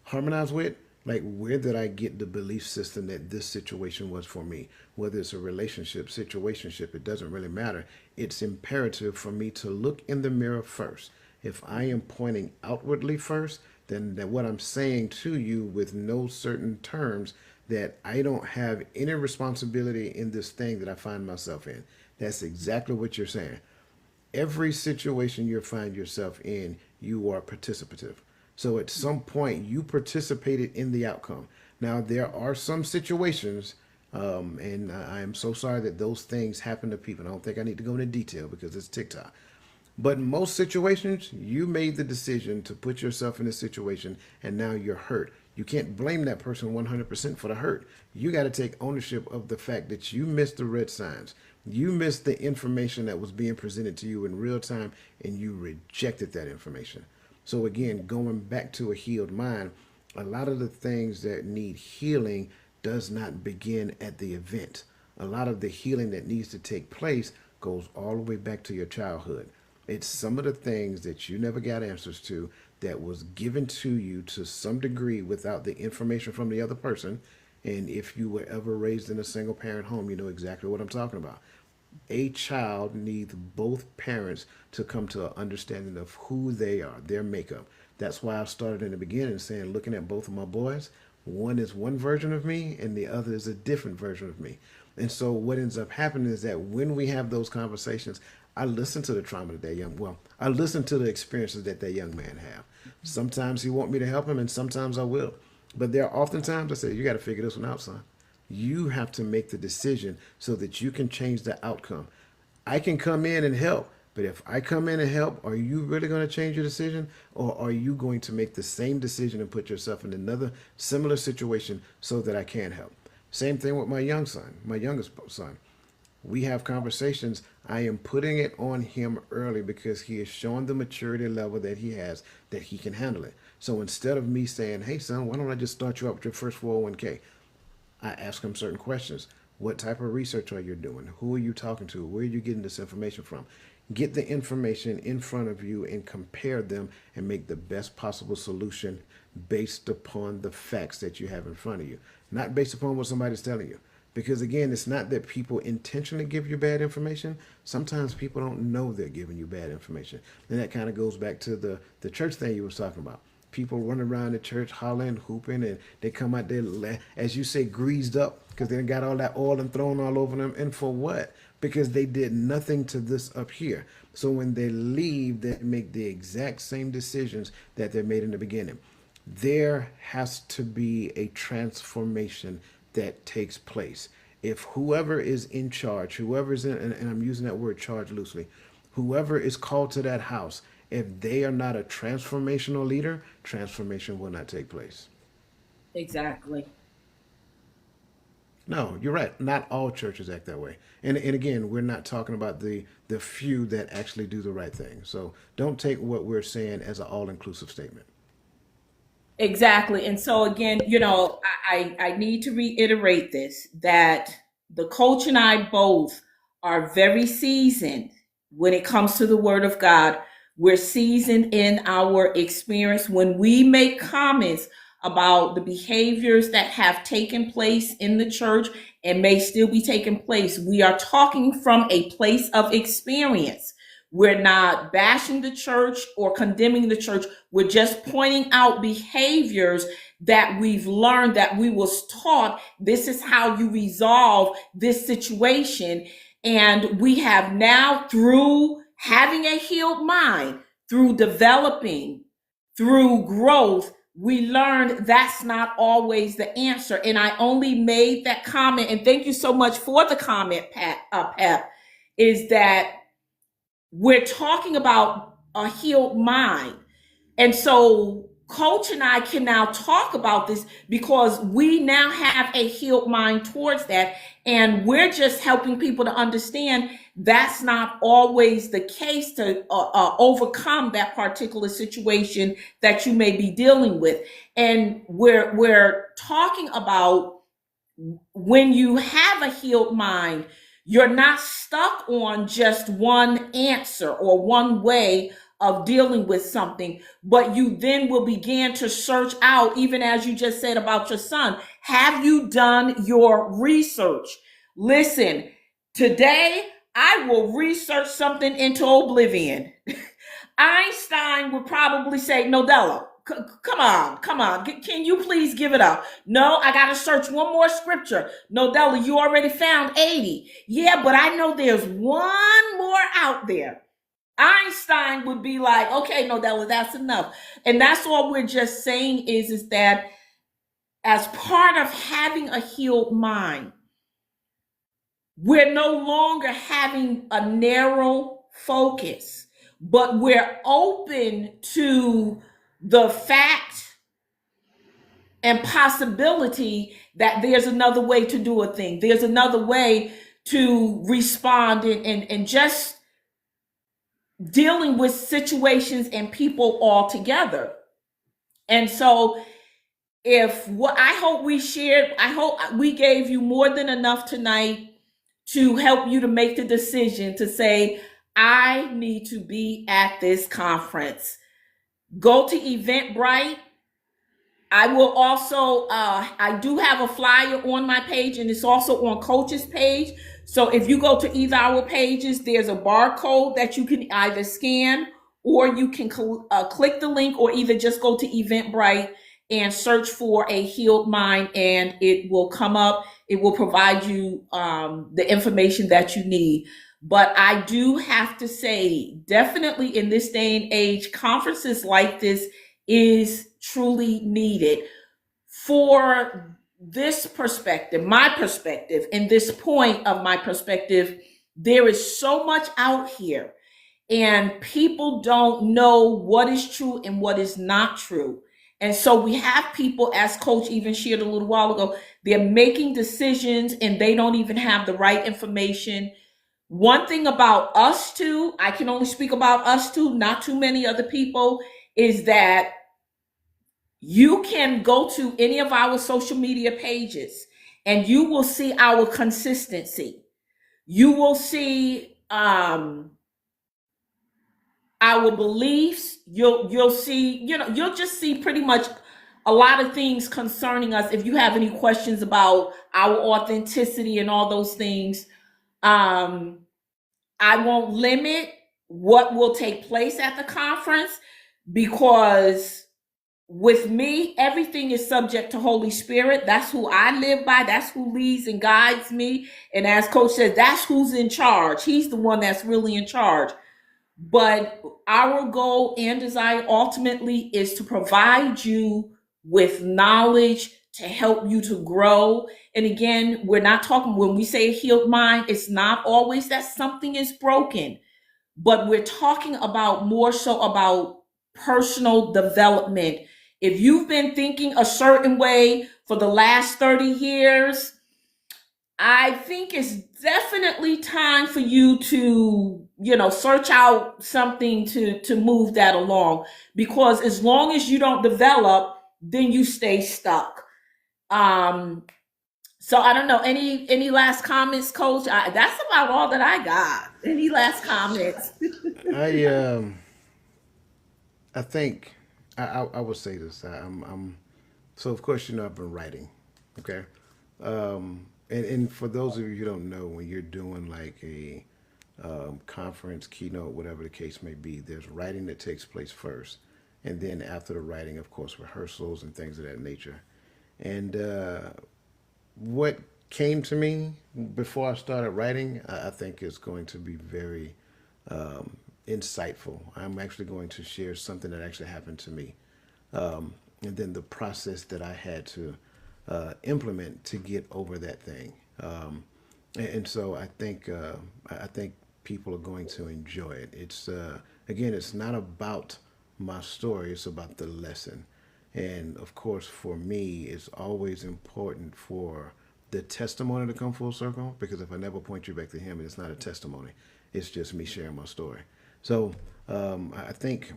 harmonize with, like where did I get the belief system that this situation was for me? Whether it's a relationship, situationship, it doesn't really matter. It's imperative for me to look in the mirror first. If I am pointing outwardly first, then that what I'm saying to you with no certain terms, that I don't have any responsibility in this thing that I find myself in. That's exactly what you're saying. Every situation you find yourself in, you are participative. So at some point, you participated in the outcome. Now, there are some situations, and I am so sorry that those things happen to people. I don't think I need to go into detail because it's TikTok. But in most situations, you made the decision to put yourself in a situation and now you're hurt. You can't blame that person 100% for the hurt. You got to take ownership of the fact that you missed the red signs. You missed the information that was being presented to you in real time and you rejected that information. So again, going back to a healed mind, a lot of the things that need healing does not begin at the event. A lot of the healing that needs to take place goes all the way back to your childhood. It's some of the things that you never got answers to that was given to you to some degree without the information from the other person. And if you were ever raised in a single parent home, you know exactly what I'm talking about. A child needs both parents to come to an understanding of who they are, their makeup. That's why I started in the beginning saying, looking at both of my boys, one is one version of me and the other is a different version of me. And so what ends up happening is that when we have those conversations, I listen to the trauma that I listen to the experiences that young man have. Sometimes he want me to help him and sometimes I will. But there are often times I say, you got to figure this one out, son. You have to make the decision so that you can change the outcome. I can come in and help, but if I come in and help, are you really going to change your decision? Or are you going to make the same decision and put yourself in another similar situation so that I can help? Same thing with my youngest son. We have conversations. I am putting it on him early because he is showing the maturity level that he has, that he can handle it. So instead of me saying, hey, son, why don't I just start you up with your first 401k? I ask him certain questions. What type of research are you doing? Who are you talking to? Where are you getting this information from? Get the information in front of you and compare them and make the best possible solution based upon the facts that you have in front of you, not based upon what somebody's telling you. Because again, it's not that people intentionally give you bad information. Sometimes people don't know they're giving you bad information. And that kind of goes back to the church thing you was talking about. People run around the church hollering, hooping, and they come out there, as you say, greased up because they got all that oil and thrown all over them. And for what? Because they did nothing to this up here. So when they leave, they make the exact same decisions that they made in the beginning. There has to be a transformation that takes place. If whoever is in charge, whoever is in, and I'm using that word charge loosely, whoever is called to that house, if they are not a transformational leader, transformation will not take place.
Exactly.
No, you're right. Not all churches act that way. And again, we're not talking about the few that actually do the right thing. So don't take what we're saying as an all-inclusive statement.
Exactly. And so again, I need to reiterate this, that the coach and I both are very seasoned when it comes to the word of God. We're seasoned in our experience. When we make comments about the behaviors that have taken place in the church and may still be taking place, we are talking from a place of experience. We're not bashing the church or condemning the church. We're just pointing out behaviors that we've learned, that we was taught. This is how you resolve this situation. And we have now, through having a healed mind, through developing, through growth, we learned that's not always the answer. And I only made that comment, and thank you so much for the comment, Pep, is that we're talking about a healed mind. And so Coach and I can now talk about this because we now have a healed mind towards that. And we're just helping people to understand that's not always the case to overcome that particular situation that you may be dealing with. And we're talking about when you have a healed mind, you're not stuck on just one answer or one way of dealing with something, but you then will begin to search out, even as you just said about your son. Have you done your research? Listen, today I will research something into oblivion. Einstein would probably say, Nodella, come on. Can you please give it up? No, I got to search one more scripture. Nodella, you already found 80. Yeah, but I know there's one more out there. Einstein would be like, okay, Nodella, that's enough. And that's all we're just saying is that as part of having a healed mind, we're no longer having a narrow focus, but we're open to the fact and possibility that there's another way to do a thing. There's another way to respond and just dealing with situations and people all together. And so if what I hope we shared, I hope we gave you more than enough tonight to help you to make the decision to say, I need to be at this conference. Go to Eventbrite. I will also, I do have a flyer on my page, and it's also on Coach's page. So if you go to either our pages, there's a barcode that you can either scan, or you can click the link, or either just go to Eventbrite and search for a healed mind, and it will come up. It will provide you the information that you need. But I do have to say, definitely in this day and age, conferences like this is truly needed. For this perspective, my perspective, and this point of my perspective, there is so much out here, and people don't know what is true and what is not true. And so we have people, as Coach even shared a little while ago, they're making decisions and they don't even have the right information. One thing about us two, I can only speak about us two, not too many other people, is that you can go to any of our social media pages and you will see our consistency. You will see our beliefs. You'll see, you'll just see pretty much a lot of things concerning us. If you have any questions about our authenticity and all those things, I won't limit what will take place at the conference, because with me, everything is subject to Holy Spirit. That's who I live by. That's who leads and guides me. And as Coach said, that's who's in charge. He's the one that's really in charge. But our goal and desire ultimately is to provide you with knowledge to help you to grow. And again, we're not talking, when we say a healed mind, it's not always that something is broken, but we're talking about more so about personal development. If you've been thinking a certain way for the last 30 years, I think it's definitely time for you to, search out something to move that along. Because as long as you don't develop, then you stay stuck. So I don't know. Any last comments, Coach? That's about all that I got. Any last comments?
I think I would say this. I'm so of course I've been writing, okay, and for those of you who don't know, when you're doing like a conference, keynote, whatever the case may be, there's writing that takes place first, and then after the writing, of course, rehearsals and things of that nature. And what came to me before I started writing, I think is going to be very insightful. I'm actually going to share something that actually happened to me, and then the process that I had to implement to get over that thing. And so I think people are going to enjoy it. It's again, it's not about my story; it's about the lesson. And of course, for me, it's always important for the testimony to come full circle, because if I never point you back to him, it's not a testimony. It's just me sharing my story. So I think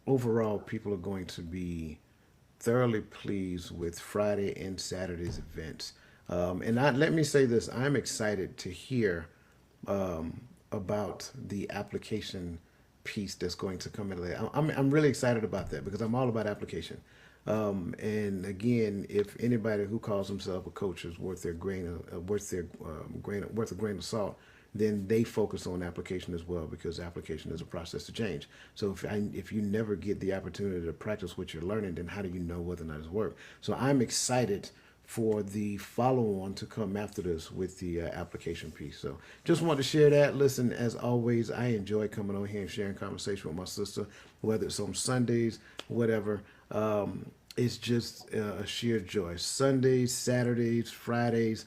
overall, people are going to be thoroughly pleased with Friday and Saturday's events. Let me say this: I'm excited to hear about the application piece that's going to come into that. I'm really excited about that because I'm all about application. And again, if anybody who calls himself a coach is worth their worth a grain of salt, then they focus on application as well, because application is a process to change. So if you never get the opportunity to practice what you're learning, then how do you know whether or not it's work? So I'm excited for the follow-on to come after this with the application piece. So just want to share that. Listen, as always, I enjoy coming on here and sharing conversation with my sister, whether it's on Sundays, whatever. It's just a sheer joy. Sundays, Saturdays, Fridays.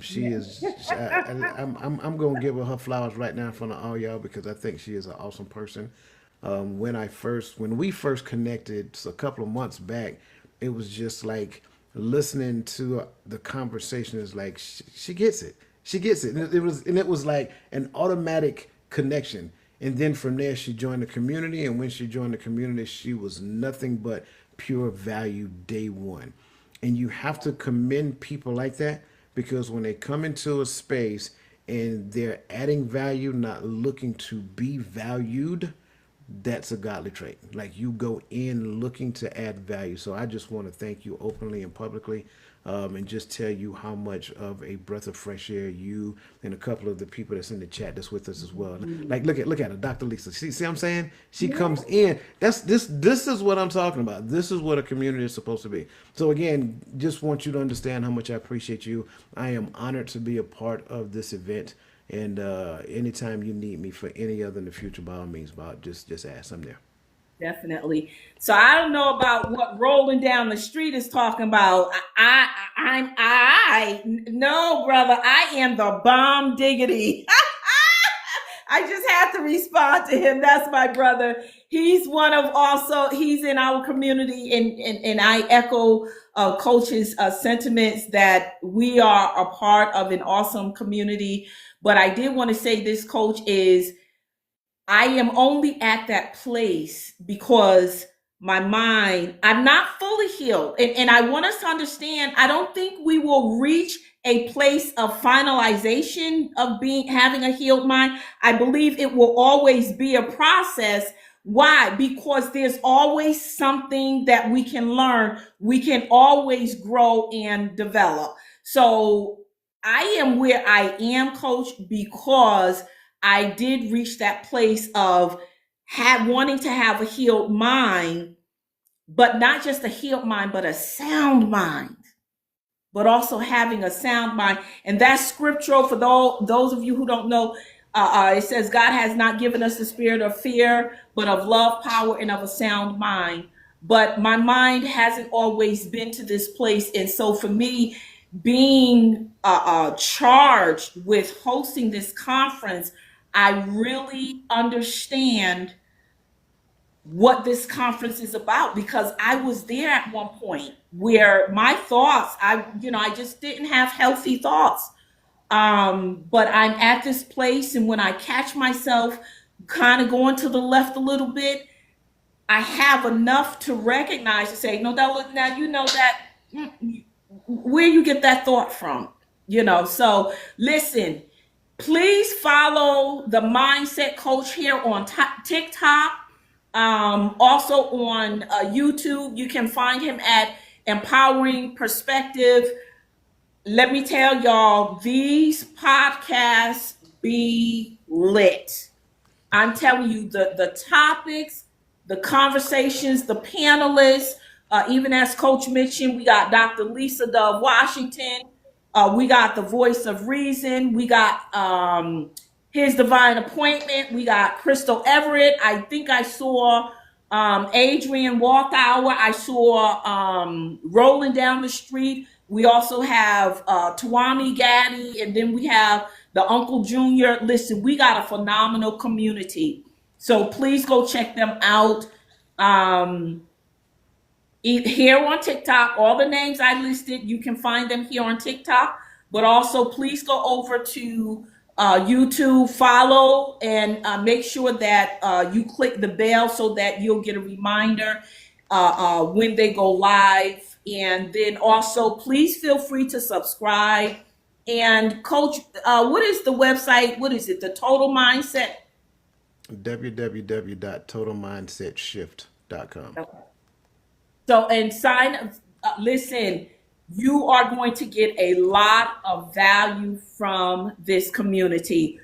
She is. I'm gonna give her flowers right now in front of all y'all, because I think she is an awesome person. When we first connected a couple of months back, it was just like listening to the conversation. Is like she gets it. She gets it. And it was like an automatic connection. And then from there, she joined the community. And when she joined the community, she was nothing but pure value day one. And you have to commend people like that, because when they come into a space and they're adding value, not looking to be valued, that's a godly trait. Like, you go in looking to add value. So I just want to thank you openly and publicly, and just tell you how much of a breath of fresh air you and a couple of the people that's in the chat that's with us as well. Like, look at her, Dr. Lisa. See what I'm saying? She comes in. This is what I'm talking about. This is what a community is supposed to be. So again, just want you to understand how much I appreciate you. I am honored to be a part of this event. And anytime you need me for any other in the future, by all means, Bob, just ask. I'm there.
Definitely. So I don't know about what rolling down the street is talking about. No, brother, I am the bomb diggity. I just had to respond to him. That's my brother. He's he's in our community, and I echo Coach's sentiments that we are a part of an awesome community. But I did want to say this, Coach, I am only at that place because I'm not fully healed. And I want us to understand, I don't think we will reach a place of finalization of having a healed mind. I believe it will always be a process. Why? Because there's always something that we can learn. We can always grow and develop. So I am where I am, Coach, because I did reach that place of wanting to have a healed mind, but not just a healed mind, but a sound mind, but also having a sound mind. And that's scriptural for those of you who don't know. It says God has not given us the spirit of fear, but of love, power, and of a sound mind. But my mind hasn't always been to this place. And so for me, being charged with hosting this conference, I really understand what this conference is about, because I was there at one point where my thoughts, I just didn't have healthy thoughts. But I'm at this place, and when I catch myself kind of going to the left a little bit, I have enough to recognize to say, no, now you know that where you get that thought from, So listen, please follow the Mindset Coach here on TikTok. Also on YouTube, you can find him at Empowering Perspective. Let me tell y'all, these podcasts be lit. I'm telling you, the topics, the conversations, the panelists, even as Coach mentioned, we got Dr. Lisa Dove Washington. We got the Voice of Reason. We got His Divine Appointment. We got Crystal Everett. I think I saw Adrian Walthour. I saw Rolling Down the Street. We also have Tawami Gaddy, and then we have the Uncle Junior. Listen, we got a phenomenal community. So please go check them out. here on TikTok. All the names I listed, you can find them here on TikTok. But also, please go over to YouTube, follow, and make sure that you click the bell so that you'll get a reminder when they go live. And then also, please feel free to subscribe. And Coach, what is the website? What is it? The Total Mindset?
www.totalmindsetshift.com.
Okay. So, and sign, listen, you are going to get a lot of value from this community.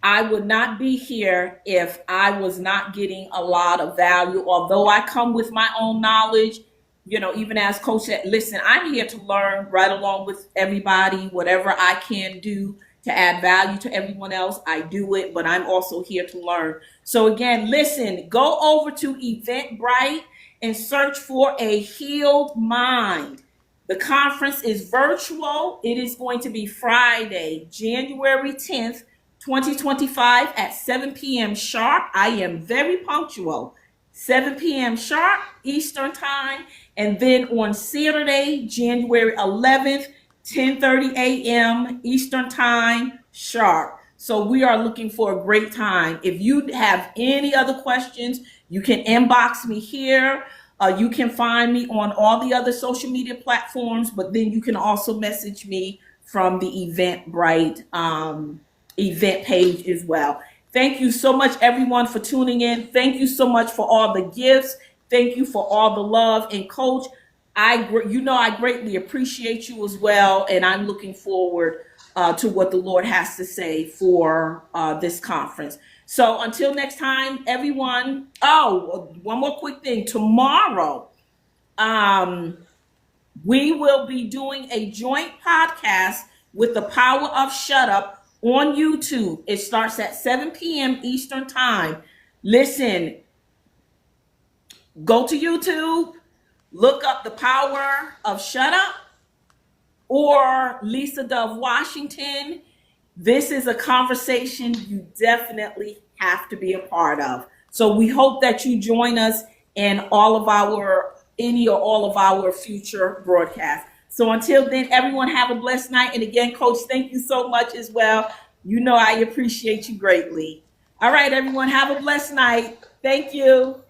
I would not be here if I was not getting a lot of value, although I come with my own knowledge. You know, even as Coach said, listen, I'm here to learn right along with everybody. Whatever I can do to add value to everyone else, I do it, but I'm also here to learn. So again, listen, go over to Eventbrite and search for A Healed Mind. The conference is virtual. It is going to be Friday, January 10th, 2025 at 7 p.m. sharp. I am very punctual. 7 p.m. sharp Eastern time. And then on Saturday, January 11th, 10:30 a.m. Eastern time sharp. So we are looking for a great time. If you have any other questions, you can inbox me here. You can find me on all the other social media platforms, but then you can also message me from the Eventbrite event page as well. Thank you so much, everyone, for tuning in. Thank you so much for all the gifts. Thank you for all the love. And Coach, I greatly appreciate you as well. And I'm looking forward to what the Lord has to say for this conference. So until next time, everyone. Oh, one more quick thing. Tomorrow, we will be doing a joint podcast with the Power of Shut Up on YouTube. It starts at 7 p.m. Eastern time. Listen, go to YouTube, look up the Power of Shut Up or Lisa Dove Washington. This is a conversation you definitely have to be a part of. So we hope that you join us in all of our future broadcasts. So until then, everyone have a blessed night. And again, Coach, thank you so much as well. You know I appreciate you greatly. All right, everyone, have a blessed night. Thank you.